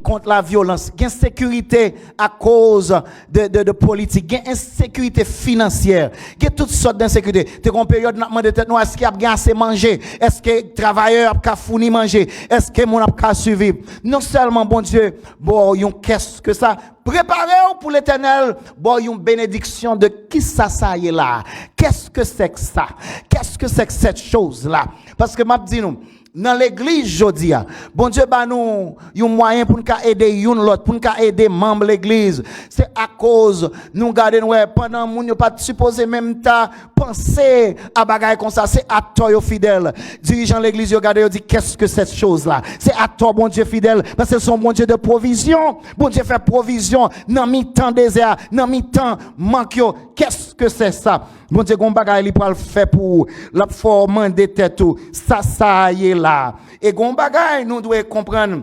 contre la violence, insécurité à cause de politique, gain insécurité financière, gain toutes sortes d'insécurité. T'es en période n'a demandé tête nous est-ce qu'il y a bien assez manger, est-ce que travailleur a fourni manger, est-ce que mon a survivre. Non seulement bon Dieu, bon yon qu'est-ce que ça préparez pour l'Éternel, bon yon bénédiction de qui ça y est là. Qu'est-ce que c'est que ça? Qu'est-ce que c'est que cette chose là? Parce que m'a dit nous dans l'église jodi a bon Dieu ba nous un moyen pour nous aider une l'autre pour nous aider membre l'église c'est à cause nous garder nous pendant moun yo pas supposé même ta penser à bagaille comme ça c'est à toi yo fidèle dirigeant l'église yo garder yo dit qu'est-ce que cette chose là c'est à toi bon Dieu fidèle parce que c'est son bon Dieu de provision bon Dieu fait provision dans mi-temps désert dans mi-temps manque yo qu'est-ce que c'est ça bon Dieu gon bagaille li pour le faire pour la forme de tête ça y est là et gon bagaille nous doit comprendre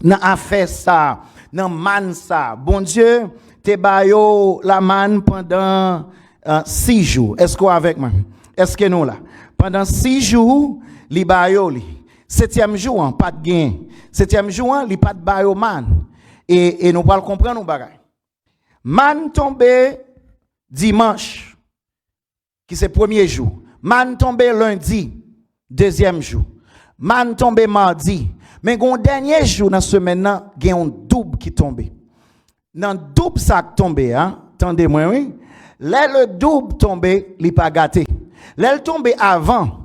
dans affaire ça dans man ça bon Dieu te bayo la man pendant 6 jours est-ce qu'on avec moi est-ce que nous là pendant 6 jours li bayo li 7e jour pas de gain 7e jour li pas de bayo man et nous pas comprendre nous bagaille man tombé dimanche qui c'est premier jour man tombé lundi deuxième jour man tombé mardi mais gon dernier jour dans semaine là gen un double qui tombé dans double ça tombé hein attendez-moi oui là le double tombé li pas gâté là le tombé avant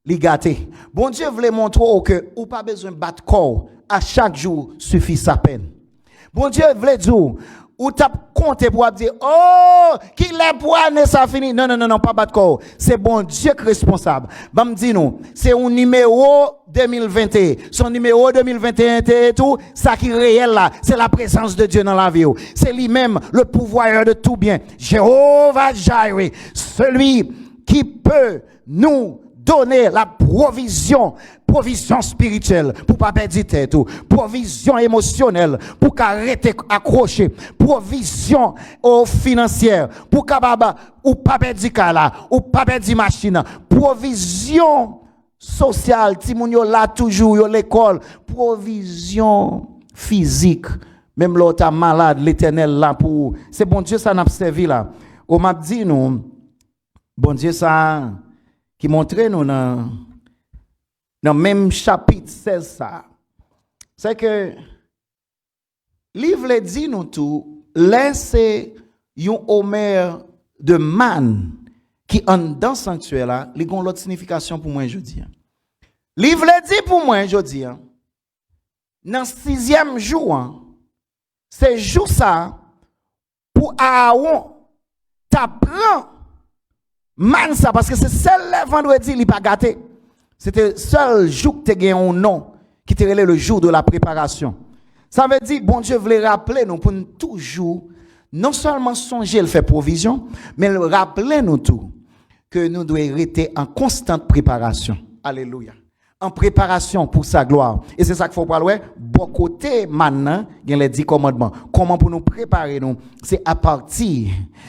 li gâté bon Dieu voulait montrer que ou pas besoin battre corps à chaque jour suffit sa peine bon Dieu voulait dire ou t'as compté pour dire oh qui les poignets ça fini non pas battre corps c'est bon Dieu qui est responsable va me dire nous c'est un numéro 2021 son numéro 2021 et tout ça qui est réel là c'est la présence de Dieu dans la vie c'est lui-même le pourvoyeur de tout bien Jéhovah Jireh celui qui peut nous donner la provision spirituelle pour pas perdre tête provision émotionnelle pour arrêter accrocher provision financière pour capable ou pas perdre là ou pas perdre machine provision sociale ti moun yo là toujours yo l'école provision physique même l'autre malade l'Éternel là pour c'est bon Dieu ça n'a servi là on m'a dit nous bon Dieu ça qui montrait nous dans même chapitre 16 ça c'est que livre dit nous tout laisser un homer de man qui en dans sanctuaire là li gon l'autre signification pour moi aujourd'hui livre dit pour moi aujourd'hui dans 6e jour c'est jour ça pour Aaron t'apprend man ça parce que c'est seul le vendredi il pas gâté c'était seul jour que tu as un nom qui te relait le jour de la préparation ça veut dire bon Dieu voulait rappeler nous pour toujours non seulement songer, le fait provision, mais le rappeler nous tout que nous devons rester en constante préparation. Alléluia. En préparation pour sa gloire. Et c'est ça qu'il faut parler. Bon côté maintenant, il y a les 10 commandements. Comment pour nous préparer nous? C'est à partir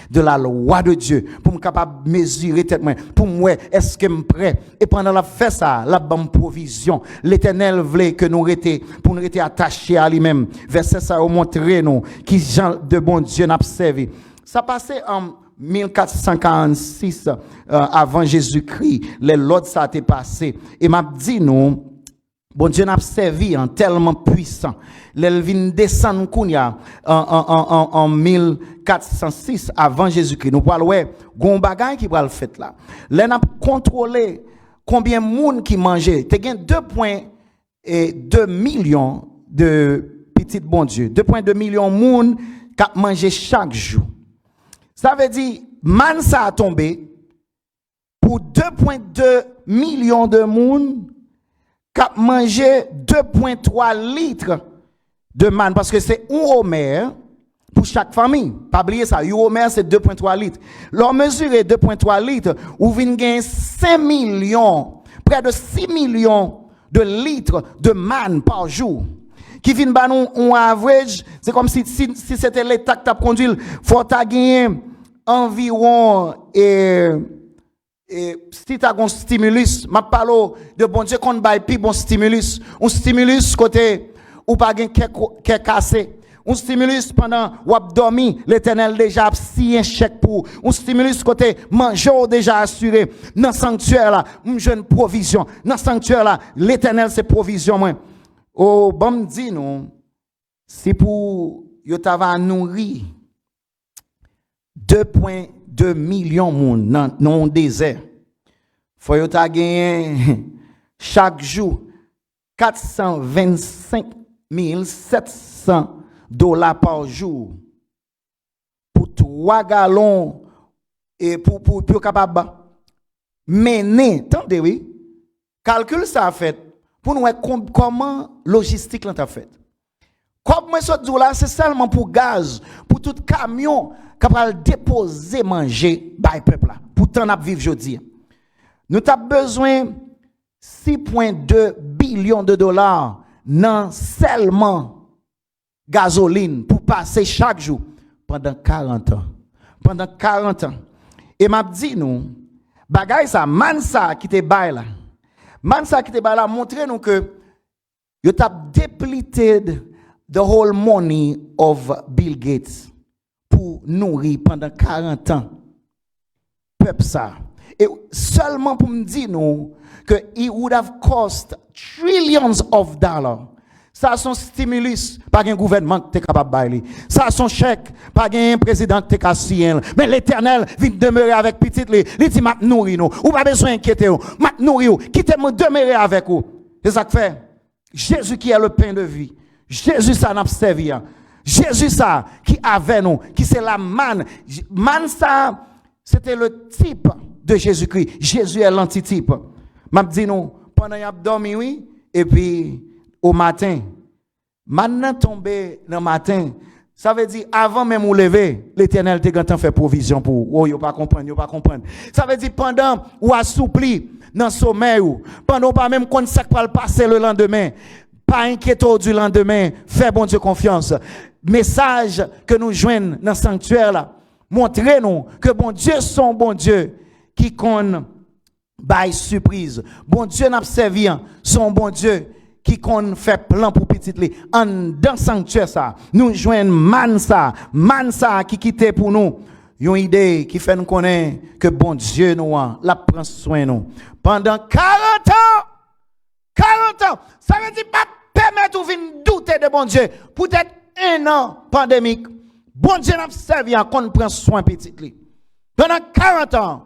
de la loi de Dieu. Pour me capable mesurer tête moi. Pour moi, est-ce que je suis prêt? Et pendant la fait ça, la bonne provision. L'Éternel voulait que nous étions, pour nous être attachés à lui-même. Verset ça, montrer nous, qui Jean de bon Dieu n'a servi. Ça passait en 1446 avant Jésus-Christ, les lots ça a été passé. Et m'a dit nous, bon Dieu n'a servi en tellement puissant. Les vient descendre en 1406 avant Jésus-Christ. Nous parlons gon bagay qui va le fait là. Les n'a contrôlé combien de monde qui mangeait. Tu as 2,2 millions de petits bon Dieu. 2,2 millions de monde qui mangé chaque jour. Ça veut dire, man ça a tombé pour 2,2 millions de monde qui a mangé 2,3 litres de man. Parce que c'est un homer pour chaque famille. Pas oublier ça, un homer c'est 2,3 litres. Leur mesurer 2,3 litres, ou vient gagner 5 millions, près de 6 millions de litres de man par jour. Qui vient ba nous un average, c'est comme si c'était l'État qui t'a conduit, faut ta gagner environ si tu as un stimulus, je parle de bon Dieu qu'on baille plus bon stimulus. Un stimulus côté ou pas quelqu'un cassé. Un stimulus pendant ou dormi, l'Éternel déjà a signé un chèque pour. Un stimulus côté manger déjà assuré. Dans le sanctuaire là, une jeune provision. Dans le sanctuaire là, l'Éternel c'est provision moi. Oh, bon dit nous, c'est pour yo t'ava nourri 2,2 millions de monde dans le désert. Faut yo ta gagner chaque jour 425 700 $ par jour pour 3 gallons et pour capable mener. Attendez oui. Calcul ça a fait pour nous comment logistique là t'a fait. Comme moi ce jour là c'est seulement pour gaz, pour tout camion capable déposer manger by peuple là. Pourtant n'a vivre jodi. Nous avons besoin 6,2 billions de dollars dans seulement gasoline pour passer chaque jour pendant 40 ans. Pendant 40 ans. Et m'a dit nous, bagay ça mansa qui te bail là. Mansa qui te bail là montrer nous que you tap depleted the whole money of Bill Gates pour nourrir pendant 40 ans peuple ça. Et seulement pour me dire nous que it would have cost trillions of dollars. Ça son stimulus, pas un gouvernement qui est capable de bailler. Ça son chèque, pas un président qui est capable. Mais l'Éternel vient demeurer avec petit les. Il dit m'a nourrir nous. Ou pas besoin d'inquiéter nous. M'a nourrir, quittez me demeurer avec vous. C'est ça que fait. Jésus qui est le pain de vie. Jésus ça n'a pas servi. Jésus ça qui avait nous, qui c'est la manne. Man ça c'était le type de Jésus-Christ. Jésus est l'antitype. M'a dit nous pendant y a dormi oui et puis au matin. Maintenant tombé le matin, ça veut dire avant même ou lever, l'Éternel te gantan fait provision pour. Oh, yo pas comprendre. Ça veut dire pendant ou assoupli dans sommeil ou pendant pas même qu'on sait quoi le passer le lendemain. Pas inquiétant du lendemain, fais bon Dieu confiance. Message que nous joignons dans le sanctuaire là, montrez-nous que bon Dieu son bon Dieu qui qu'on bail surprise. Bon Dieu n'a servi son bon Dieu qui qu'on fait plan pour petit les en dans sanctuaire ça. Nous joignons Mansa qui quittait pour nous. Une idée qui fait nous connaître que bon Dieu nous la prend soin nous. Pendant 40 ans, ça veut dire pas permettre ou venir douter de bon Dieu. Peut-être un an pandémique, bon Dieu n'a servi qu'on prend soin petit li. Pendant 40 ans,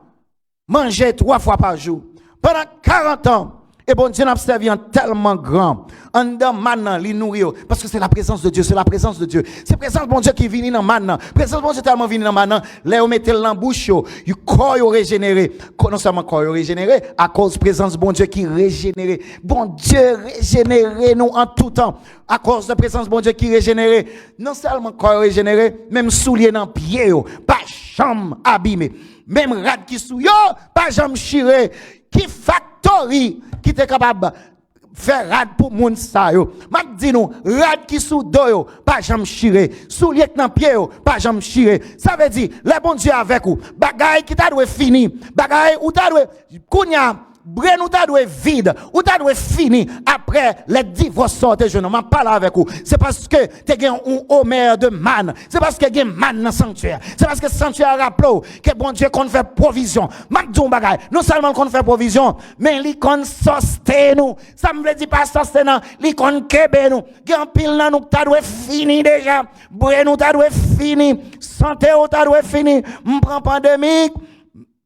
manger 3 fois par jour. Pendant 40 ans, Et bon Dieu n'a servi en tellement grand. En dedans, maintenant, li nourrir. Parce que c'est la présence de Dieu, c'est la présence de Dieu. C'est la présence de bon Dieu qui vient dans maintenant. La présence de bon Dieu tellement vient dans maintenant. Là, vous mettez dans bouche, le corps est régénéré. Non seulement le corps est régénéré, à cause de la présence de bon Dieu qui est régénéré. Bon Dieu régénéré nous en tout temps. À cause de la présence de bon Dieu qui est régénéré. Non seulement le corps est régénéré, même soulier dans pied, pas chambre abîmé. Même rad qui sou yo, pas jambe chiré. Qui factory qui était capable faire rad pour moun sa yo. M'a dit nous rad qui sous do yo pas jambe chiré, soulier dans pied yo pas jambe chiré. Ça veut dire le bon Dieu avec vous. Bagay qui t'a doit fini, bagay ou t'a doit kounya brain ou t'a doit vide, ou t'a doit fini après les divorces sortent je ne m'en parle avec vous. C'est parce que tu gen un Homer de man, c'est parce que gen man dans sanctuaire. C'est parce que sanctuaire rappelé que bon Dieu qu'on fait provision. M'a dit bagay, non seulement qu'on fait provision, mais li kon soste nous. Ça me veut dire pas soste non, li kon kebe nous. Gen pile nan nous t'a doit fini déjà. Brain ou t'a doit fini, santé ou t'a doit fini. M'prend pandémie.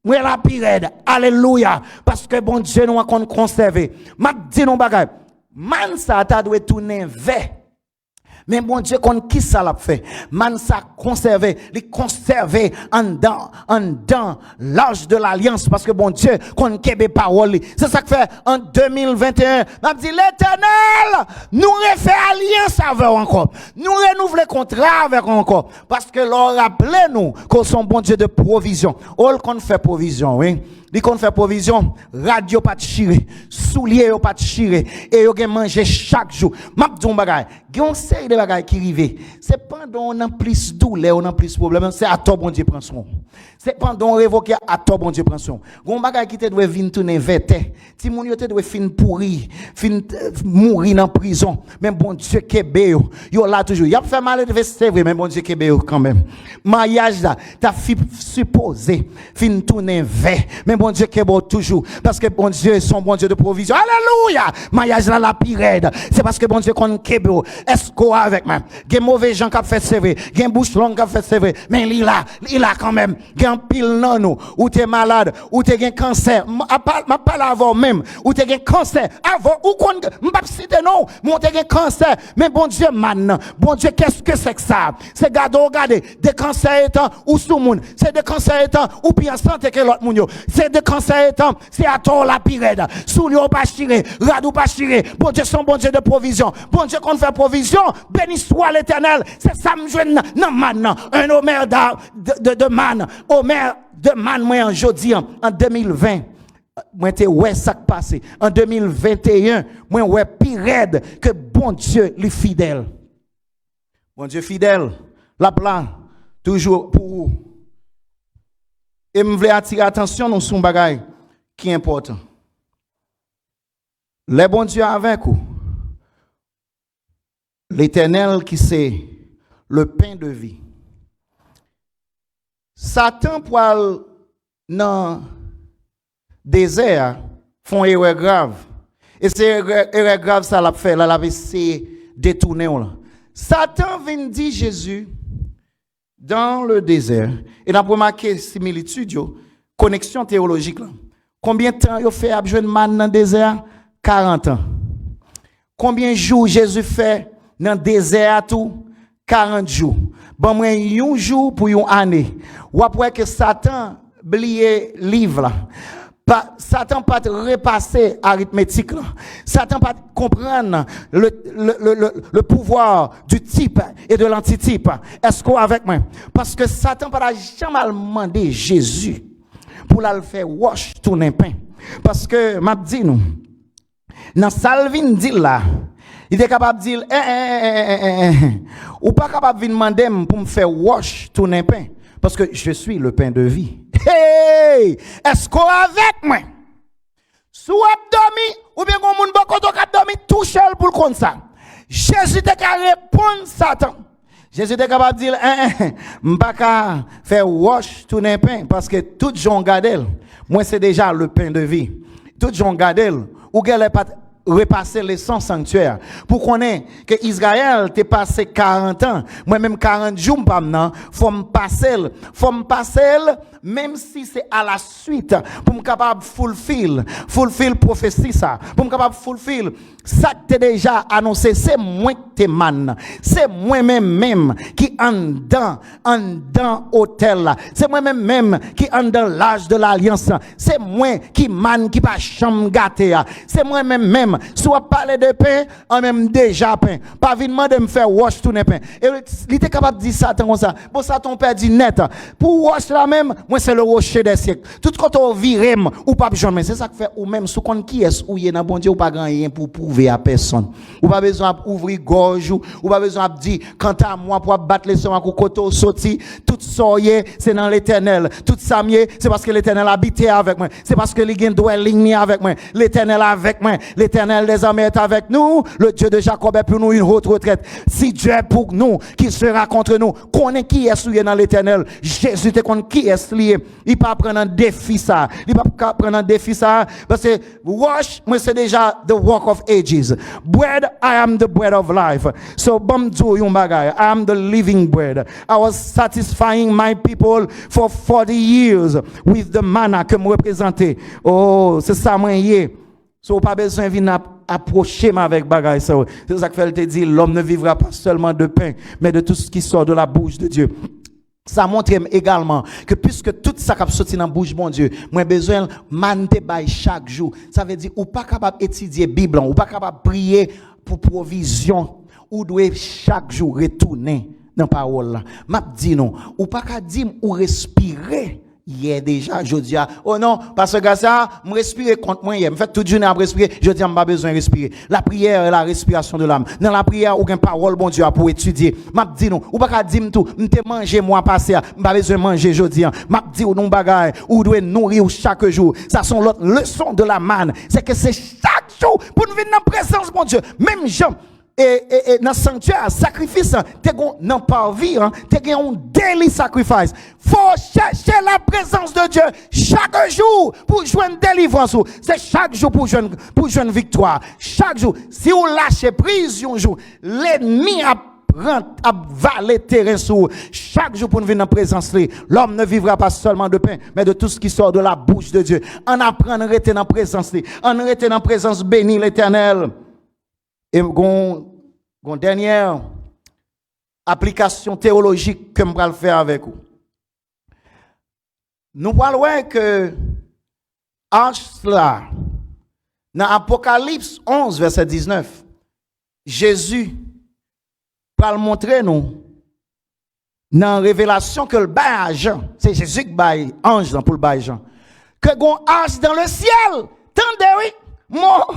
Moi la pirade, alléluia, parce que bon Dieu nous a conservé. M'a dit non bagay, man ça t'a doit tourner vers. Mais bon Dieu qu'on qui ça l'a fait? Man ça conservé, les conservé en dans l'âge de l'alliance parce que bon Dieu qu'on kebe parole. C'est ça que fait en 2021. M'a dit l'Éternel nous refait alliance avec encore. Nous renouveler contrat avec encore parce que leur rappelez nous qu'on sont bon Dieu de provision. All qu'on fait provision, oui. Li kon fait provision, radio pas chiré, soulier pas chiré et yo gen manger chaque jour. M'a dit bagay, gen série de bagay qui rive. C'est pendant on a plus douleur, on a plus problème, c'est à toi bon Dieu prend son. C'est pendant on révoquer à toi bon Dieu prend son. Gon bagay qui te doit venir tourner verte. Ti moun yo te doit fin pourri, fin mourir dans prison. Même bon Dieu kebe yo là toujours. Y a fait mal de c'est vrai, mais bon Dieu kebe quand même. Mariage là, ta fille supposé fin tourner vert. Bon Dieu qui est bon toujours. Parce que bon Dieu est son bon Dieu de provision. Alléluia. Mariage là la pirade. C'est parce que bon Dieu qu'on kebo. Est-ce qu'on avec moi? Gen mauvais gens qui fait c'est vrai. Gen bouche longue qui fait c'est vrai. Mais il a quand même. Gen pile non nous. Ou t'es malade. Ou t'es gen cancer. Ma parle avant même. Ou t'es gen cancer. Avant. Ou qu'on m'pas citer non. Mais t'es gen cancer. Mais bon Dieu maintenant. Bon Dieu qu'est-ce que c'est que ça? C'est regardez. Des cancers étant ou sous moun. C'est des cancers étant ou bien santé que l'autre moun yo. C'est de cancer étant, c'est à toi la pirade. Soulio pas chiré, radou pas chiré. Bon Dieu, son bon Dieu de provision. Bon Dieu qu'on fait provision, béni soit l'Éternel. C'est ça me joue non maintenant. Un Homer de man. Homer de man, moi en jeudi, en 2020. Moi t'es ouais ça qui passé. En 2021, moi ouais pirade que bon Dieu lui fidèle. Bon Dieu fidèle. La plan, toujours pour vous. Et je voulais attirer attention sur un bagage qui est important. Le bon Dieu avec vous. L'Éternel qui c'est le pain de vie. Satan pour dans le désert font erreur grave. Et c'est erreur grave ça l'a fait, l'a essayé de détourner. Satan vient dire Jésus dans le désert, et n'a remarqué similitude, connexion théologique. Là. Combien de temps il fait à jouer man dans le désert? 40 ans. Combien de jours Jésus fait dans le désert tout? 40 jours. Bon, moi, un jour pour une année. Ou après que Satan oublié livre là. Satan pas repasser arithmétique là. Satan pas comprendre le pouvoir du type et de l'antitype. Est-ce qu'on avec moi? Parce que Satan pas jamais demandé Jésus pour la faire wash tourner pain. Parce que m'a dit nous dans Salvin dit là, il est capable de dire ou pas capable de demander pour me faire wash tourner pain. Parce que je suis le pain de vie. Hey! Est-ce qu'on avec moi? Sous abdomi, ou bien qu'on moun bako to abdomi tout seul pour le compte ça. Jésus te ka répondre Satan. Jésus te capable de dire, m'baka faire wash tourner pain parce que tout gens gardel. Moi c'est déjà le pain de vie. Tout gens gardel ou gèle pas repasser les 100 sanctuaires. Pour qu'on ait que Israël t'est passé 40 ans, moi-même 40 jours, faut me passer même si c'est à la suite, pour me capable fulfill prophétie ça, pour me capable fulfill ça que t'es déjà annoncé, c'est moi que t'es man, c'est moi même qui en dans hôtel là, c'est moi même qui en dans l'âge de l'alliance, c'est moi qui man qui pas chambre gâté, c'est moi même soit parler de pain en même déjà pain, pas venir demander me faire wash tourner pain, et il était capable de dire ça comme ça, bon ça ton père dit net, pour wash là même, moi c'est le rocher des siècles, tout quand on virem ou pas jamais, c'est ça que fait ou même sous compte qui est ou y dans bon Dieu ou pas rien pour prouver à personne, ou pas besoin d'ouvrir gorge ou pas besoin de dire quant à moi pour battre les sons à côté sorti, tout soyez c'est dans l'Éternel, tout ça c'est parce que l'Éternel habite avec moi, c'est parce que il dwelling avec moi, l'Éternel avec moi, l'Éternel des armées est avec nous, le Dieu de Jacob est pour nous une haute retraite. Si Dieu est pour nous, qui sera contre nous? Connaît qui est lié dans l'Éternel? Jésus te connaît qui est lié. Il pas prendre un défi ça. Il pas prendre un défi ça parce que wash, moi c'est déjà the walk of ages. Bread, I am the bread of life. So bam do yon bagay. I am the living bread. I was satisfying my people for 40 years with the manna que me représentait. Oh, c'est ça moi yé. So pas besoin de venir approcher avec bagay ça. C'est ça que fait te dit l'homme ne vivra pas seulement de pain, mais de tout ce qui sort de la bouche de Dieu. Ça montre également que puisque tout ça qui sorti dans la bouche bon Dieu, moi besoin mante bay chaque jour. Ça veut dire ou pas capable étudier Bible, ou pas capable prier pour provision, ou doit chaque jour retourner dans parole là. M'a dit non, ou pas capable dire ou respirer. Hier déjà, je dis, oh non, parce que ça, me respirer contre moi hier, me fait toute journée à respirer, je dis, pas besoin de respirer. La prière est la respiration de l'âme. Dans la prière, aucune parole, bon Dieu, pour étudier. M'a dit non, ou pas dire tout, m'te manger moi passé, pas besoin de manger jeudi. M'a dit ou non bagaille, ou doit nourrir chaque jour. Ça sont l'autre leçon de la manne. C'est que c'est chaque jour pour nous venir dans la présence, bon Dieu. Même Jean, et dans le sanctuaire, sacrifice, tu n'as pas vie, tu as un daily sacrifice. Faut chercher la présence de Dieu chaque jour pour jouer une délivrance. C'est chaque jour pour jouer une victoire. Chaque jour. Si vous lâchez prise un jour, l'ennemi a valer terrain sur chaque jour pour nous venir dans la présence. L'homme ne vivra pas seulement de pain, mais de tout ce qui sort de la bouche de Dieu. On apprend à rester dans la présence. On rester dans la présence bénie l'Éternel. Et une dernière application théologique que je vais faire avec vous. Nous parlons que là, dans Apocalypse 11, verset 19, Jésus va montrer nous dans Révélation que le bail Jean, c'est Jésus qui bail ange pour le bail Jean, que gon ange dans le ciel. Tendez oui, moi.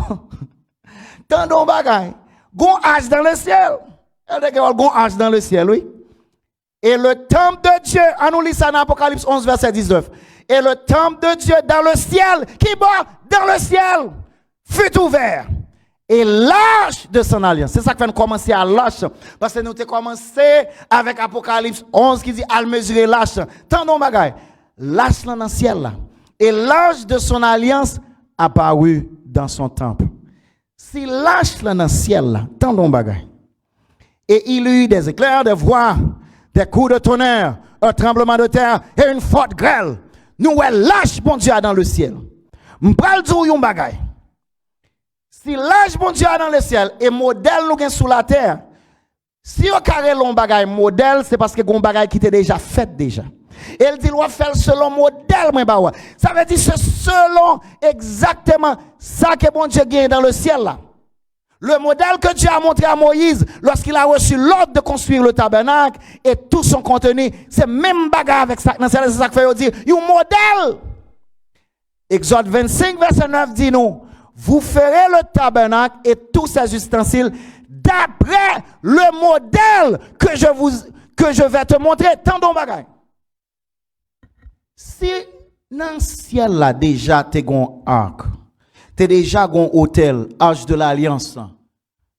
Tendons bagay. Gon ange dans le ciel. Gon ange dans le ciel, oui. Et le temple de Dieu, on nous lit ça dans Apocalypse 11, verset 19. Et le temple de Dieu dans le ciel, qui bat dans le ciel, fut ouvert. Et l'arche de son alliance. C'est ça que fait commencer à l'arche. Parce que nous avons commencé avec Apocalypse 11 qui dit à mesurer l'arche. Tendons bagay. L'arche dans le ciel là. Et l'arche de son alliance apparut dans son temple. Si l'arche dans le ciel là, tendons bagay. Et il y eut des éclairs, des voix, des coups de tonnerre, un tremblement de terre et une forte grêle. Nous l'arche bon Dieu dans le ciel. M'pral dire yon bagay. Si l'arche bon Dieu dans le ciel et modèle nous gen sous la terre, si on carré l'on bagay modèle, c'est parce que gon bagay qui était déjà fait déjà. Et elle dit, on va faire selon modèle, ça veut dire c'est selon exactement ça que bon Dieu gagne dans le ciel là. Le modèle que Dieu a montré à Moïse lorsqu'il a reçu l'ordre de construire le tabernacle et tout son contenu, c'est même bagarre avec ça. C'est ça que fait dire, un modèle. Exode 25, verset 9 dit nous, vous ferez le tabernacle et tous ses ustensiles d'après le modèle que je vais te montrer. Tendons bagaille. Si dans le ciel là déjà t'es gon arc, t'es déjà gon hôtel, arche de l'alliance,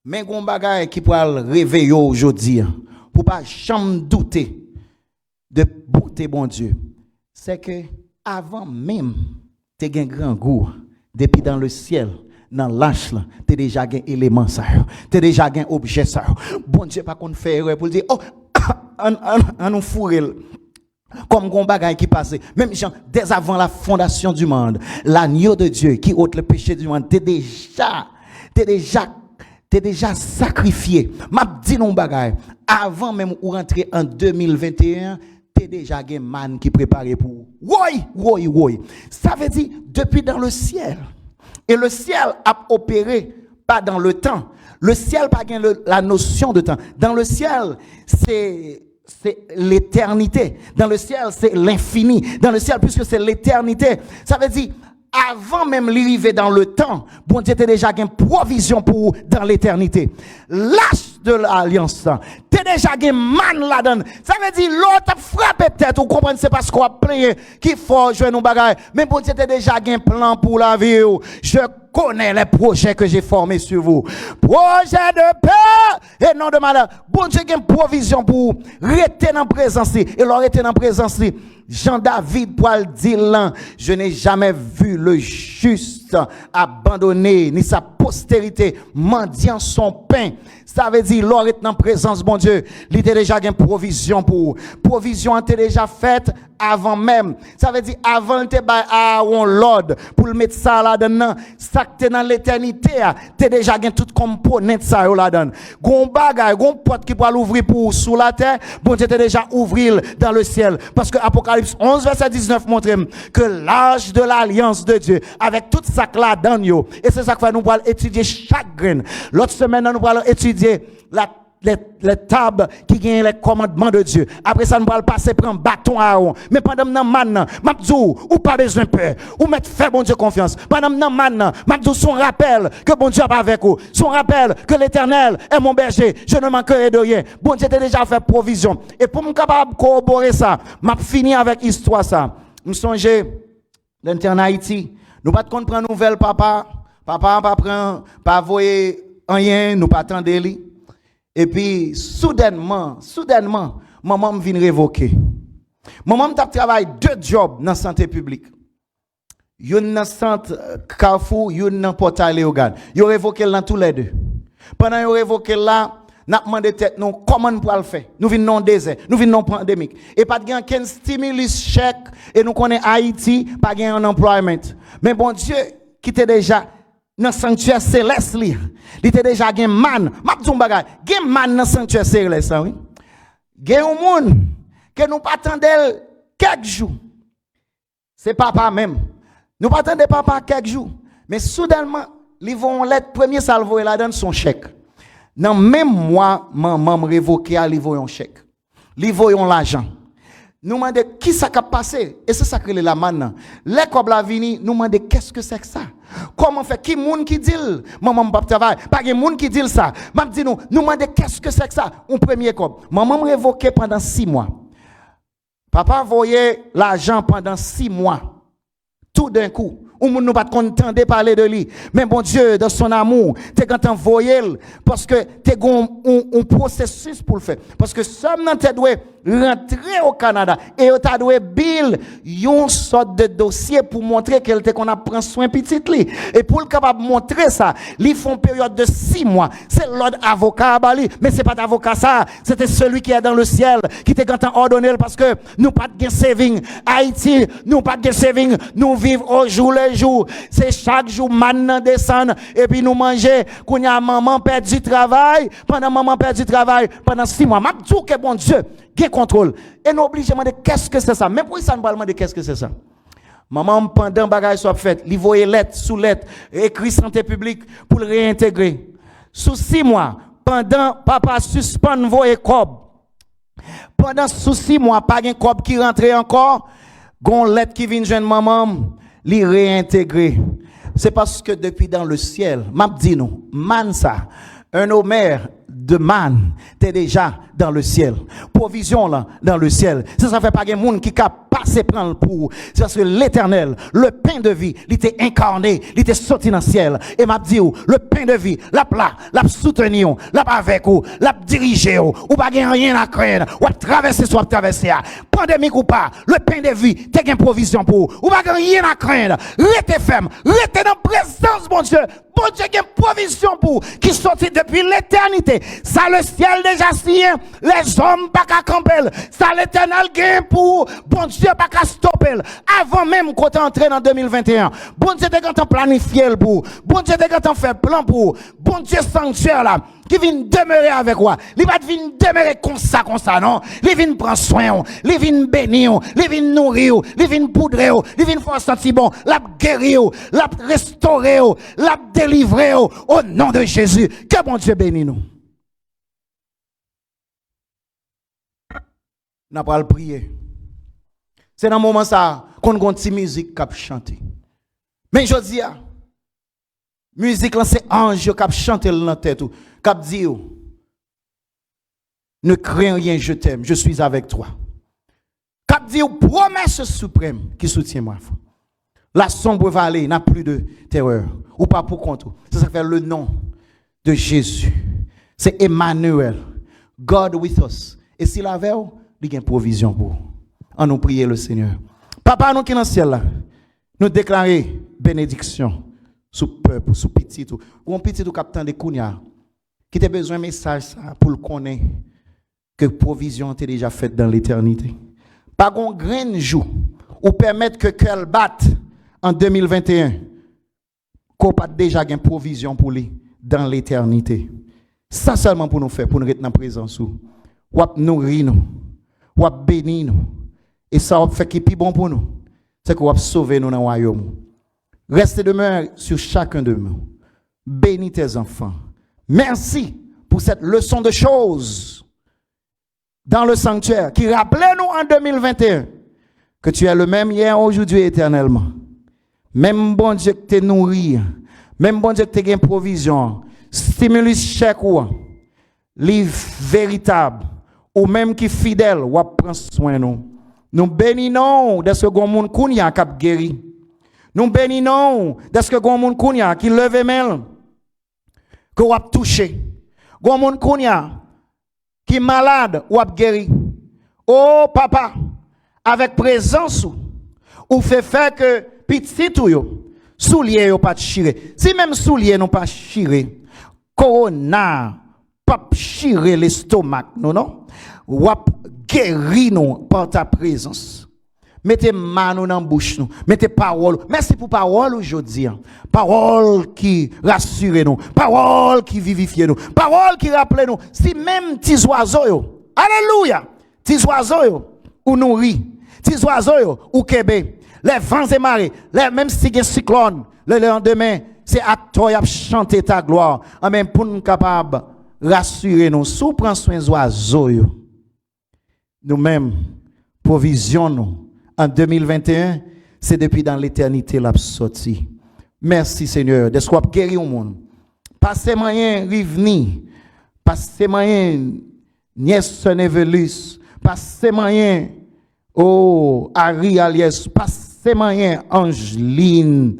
mais gon bagay qui pourra réveiller aujourd'hui, pour pas jamais douter de beauté bon Dieu, c'est que avant même t'es gen grand goût, depuis dans le ciel, dans l'arche là, t'es déjà gen élément ça, t'es déjà gen objet ça. Bon Dieu pas qu'on fait erreur pour dire oh on nous fourrer. Comme gon bagay qui passait, même dès avant la fondation du monde, l'agneau de Dieu qui ôte le péché du monde, t'es déjà sacrifié. M'a dit non bagay, avant même ou rentrer en 2021, t'es déjà gen man qui préparé pour. Oui. Ça veut dire depuis dans le ciel. Et le ciel a opéré pas dans le temps. Le ciel pas gen la notion de temps. Dans le ciel, c'est l'éternité. Dans le ciel, c'est l'infini. Dans le ciel, puisque c'est l'éternité, ça veut dire, avant même l'arrivée dans le temps, bon Dieu était déjà une provision pour dans l'éternité. L'âge de l'alliance, t'es déjà un man là-dedans. Ça veut dire, l'autre frappé peut-être, ou comprenez, c'est parce qu'on a plein qu'il faut jouer nos bagages. Mais bon Dieu était déjà un plan pour la vie. Je connais les projets que j'ai formés sur vous. Projet de paix et non de malheur. Bon Dieu a une provision pour rester dans la présence. Et leur rester dans la présence. Jean-David pour le dire là, je n'ai jamais vu le juste abandonné, ni sa postérité mendiant son pain. Ça veut dire, l'or est dans la présence, bon Dieu. Il était déjà une provision pour. Provision était déjà faite avant même. Ça veut dire, avant, il était à Aaron l'ordre pour le mettre ça là-dedans. Ça que dans l'éternité, t'es déjà une toute componente ça là-dedans. Gon bagay, gon porte qui peut l'ouvrir pour sous la terre, bon Dieu t'es déjà ouvrir dans le ciel. Parce que Apocalypse 11, verset 19 montre que l'âge de l'alliance de Dieu, avec toute ça là-dedans, et c'est ça que nous allons étudier chaque graine. L'autre semaine, nous allons étudier les tables qui gagnent les commandements de Dieu. Après ça, nous allons passer prendre bâton à Aaron. Mais pendant que maintenant, m'abdou, ou pas besoin de peur, ou mettre fait bon Dieu confiance. Pendant que maintenant, m'abdou, son rappel que bon Dieu est avec vous. Son rappel que l'Éternel est mon berger. Je ne manquerai de rien. Bon Dieu a déjà fait provision. Et pour me capable corroborer ça, m'a fini avec histoire ça. Me songer en Haïti. Nous pas de comprendre nouvelle papa. Papa pas prend, pas voyer rien, nous pas attendre lui. Et puis soudainement, maman me vient révoquer. Maman me travaille 2 jobs dans la santé publique. Yon dans centre Carrefour, yon dans portail Léogane. Yo révoqué dans tous les 2. Pendant yo révoqué là, n'a demandé tête nous comment nous pour le faire. Nous venons non désert, nous venons non pandémique. Et pas de gain ken stimulus chèque et nous connaissons Haïti pas gain un employment. Mais bon Dieu qui était déjà dans le sanctuaire céleste, il était déjà un man. Mabdou bagay, gen man dans le sanctuaire céleste, oui. Gen un monde que nous pas attendons quelques jours. C'est papa même. Nous pas attendons papa quelques jours. Mais soudainement, ils vont lettre premier salvo et là donne son chèque. Dans même mois, maman me révoqué à livrer un chèque. Livrer l'argent. Nous demandons qui ça a passé. Et c'est ça que la maintenant. Les cob la vini, nous demandons qu'est-ce que c'est que ça. Comment fait qui moun qui dit maman pas travail, pas de moun qui dit ça. M'a dit nous demandons qu'est-ce que c'est que ça. Un premier cob. Maman me révoqué pendant 6 mois. Papa voyait l'argent pendant 6 mois. Tout d'un coup. Ou nous pas content de parler de lui. Mais bon Dieu, dans son amour, t'es content voyer parce que t'es un processus pour le faire. Parce que seulement t'es doué rentrer au Canada et t'as doué bill une sorte de dossier pour montrer qu'elle te qu'on a prend soin petit li. Et pour le capable montrer ça, ils font période de 6 mois. C'est l'autre avocat à Bali, mais c'est pas d'avocat ça, c'était celui qui est dans le ciel qui t'es content ordonné parce que nous pas de saving Haïti, nous pas de saving, nous vivons au jour le jour. C'est chaque jour maintenant descendre et puis nous manger quand y a maman perd du travail, pendant maman perd du travail pendant 6 mois. M'a dit que bon Dieu qui contrôle. Et nous obligés de demander qu'est-ce que c'est ça. Mais pour ça, nous parlons de qu'est-ce que c'est ça. Maman, pendant bagage soit fait, il voyait lettre sous lettre, écrit santé publique pour le réintégrer. Sous 6 mois, pendant papa suspend voyer cob. Pendant sous 6 mois, pas un cob qui rentrait encore, gon lettre qui vient jeune maman, li réintégrer. C'est parce que depuis dans le ciel, m'a dit nous, man ça, un homère de man, t'es déjà dans le ciel. Provision là, dans le ciel. Ça fait pas de monde qui a passé prendre pour. C'est parce que l'Éternel, le pain de vie, il était incarné, il était sorti dans le ciel. Et m'a dit, le pain de vie, l'a soutenu, l'a avec vous, l'a dirigé, ou pas rien à craindre, ou à traverser, soit traverser. Pandémique ou pas, le pain de vie, t'es une provision pour, ou pas rien à craindre. Restez ferme, restez dans la présence, mon Dieu. Bon Dieu a une provision pour qui sortit depuis l'éternité. Ça le ciel déjà signé, les hommes pas qu'à camper. Ça l'éternel gagne pour bon Dieu pas qu'à stopper. Avant même qu'on entre dans 2021. Bon Dieu t'es planifié pour. Bon Dieu t'es fait plan pour. Bon Dieu sanctuaire là qui vient demeurer avec moi. Il va venir demeurer comme ça non. Il vient prendre soin, il vient bénir, il vient nourrir, il vient poudrer, il vient faire sentir bon, l'a guérir, l'a restaurer, l'a délivrer au nom de Jésus. Que bon Dieu bénisse nous. N'a pas le prier. C'est dans le moment ça qu'on a une petite musique qui chanter. Mais je dis musique là c'est ange qui chante dans la tête qui dit ne crains rien, je t'aime, je suis avec toi. Qui dit promesse suprême qui soutient moi. La sombre vallée n'a plus de terreur ou pas pour compte. Ça fait le nom de Jésus. C'est Emmanuel, God with us. Et s'il avait il y a une provision pour. En nous prier le Seigneur. Papa nous qui dans le ciel là, nous déclarer bénédiction sous peuple, sous petit ou un petit ou capitaine de Kounia qui a besoin d'un message pour le connaître que provision est déjà faite dans l'éternité. Pas un grain jour ou permettre que qu'elle batte en 2021 qu'on pas déjà une provision pour lui dans l'éternité. Ça seulement pour nous faire pour nous être dans la présence ou nourrir nous, ou bénir nous. Et ça va faire qui est bon pour nous. C'est qu'on va sauver nous dans le royaume. Restez demeure sur chacun de nous. Bénis tes enfants. Merci pour cette leçon de choses dans le sanctuaire qui rappelait nous en 2021 que tu es le même hier, aujourd'hui et éternellement. Même bon Dieu que tu nourris, même bon Dieu que tu as une provision, stimulus chèque ou livre véritable, ou même qui fidèle, ou prend soin de nous. Nous bénissons de ce qu'on monde kounya qui guéri. Nous bénissons de ce qu'on monde kounya qui leve main, que ou touché. Gon monde kounya qui malade ou guéri. Oh papa, avec présence ou fait faire que petit tout yo soulier yo pas chiré. Si même soulier non pas chiré, corona pas chiré l'estomac non. Ou guéri nous par ta présence. Mettez main dans la bouche nous, mettez parole. Merci pour parole aujourd'hui. Parole qui rassure nous, parole qui vivifie nous, parole qui rappelle nous. Si même petits oiseaux yo, alléluia, petits oiseaux yo ou nourri, petits oiseaux yo ou kebe, les vents et marées, les même si il y a cyclone, le lendemain, c'est à toi de chanter ta gloire. Amen pour nous capable rassurer nous, sous prend soin des oiseaux yo. Nous-mêmes, provision nous. En 2021, c'est depuis dans l'éternité la sortie. Merci Seigneur, de ce qu'on guéri au monde. Passez moyen Rivni, passez moyen Nièce Nevelus, passez moyen Harry Aliès, passez moyen Angeline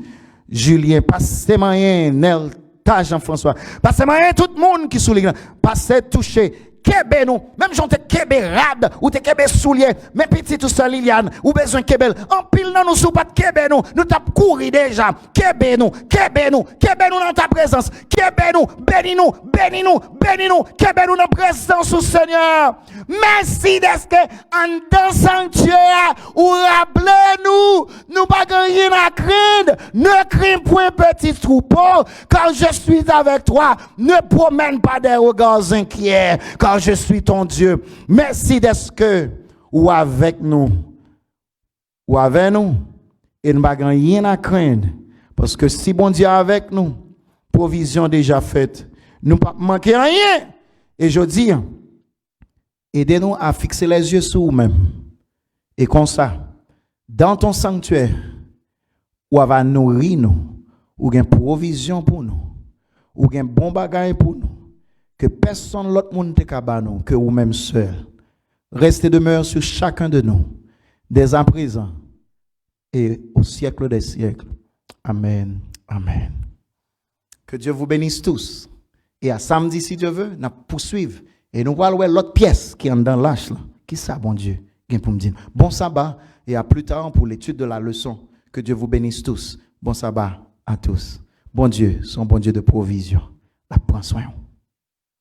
Julien, passez moyen Nelta Jean-François, passez moyen tout le monde qui sous l'église, passez touché. Kebe nous, même j'en te kebe rad, ou te kebe soulier, mais petit tout ça Liliane, ou besoin kebe, en pile non nous sous pas de kebe nous tap courir déjà, kebe nous dans ta présence, kebe nous, bénis nous, kebe nous dans présence du Seigneur. Merci d'être en dans sanctuaire, ou rappelez-nous, nous pas rien à craindre, ne crains point petit troupeau, car je suis avec toi, ne promène pas des regards inquiets, car je suis ton Dieu. Merci d'être que ou avec nous. Ou avec nous. Et nous n'avons rien à craindre. Parce que si bon Dieu est avec nous, provision déjà faite, nous ne pas manquer rien. Et je dis, aidez-nous à fixer les yeux sur nous-mêmes. Et comme ça, dans ton sanctuaire, ou va nourrir nous, ou une provision pour nous, ou un bon bagage pour nous. Que personne l'autre monde te cabano, que vous-même seul. Restez demeure sur chacun de nous, dès à présent et au siècle des siècles. Amen. Amen. Que Dieu vous bénisse tous. Et à samedi, si Dieu veut, nous poursuivre. Et nous allons voir l'autre pièce qui est dans l'âge. Qui ça, bon Dieu? Pour me dire. Bon sabbat et à plus tard pour l'étude de la leçon. Que Dieu vous bénisse tous. Bon sabbat à tous. Bon Dieu, son bon Dieu de provision. La prend soin.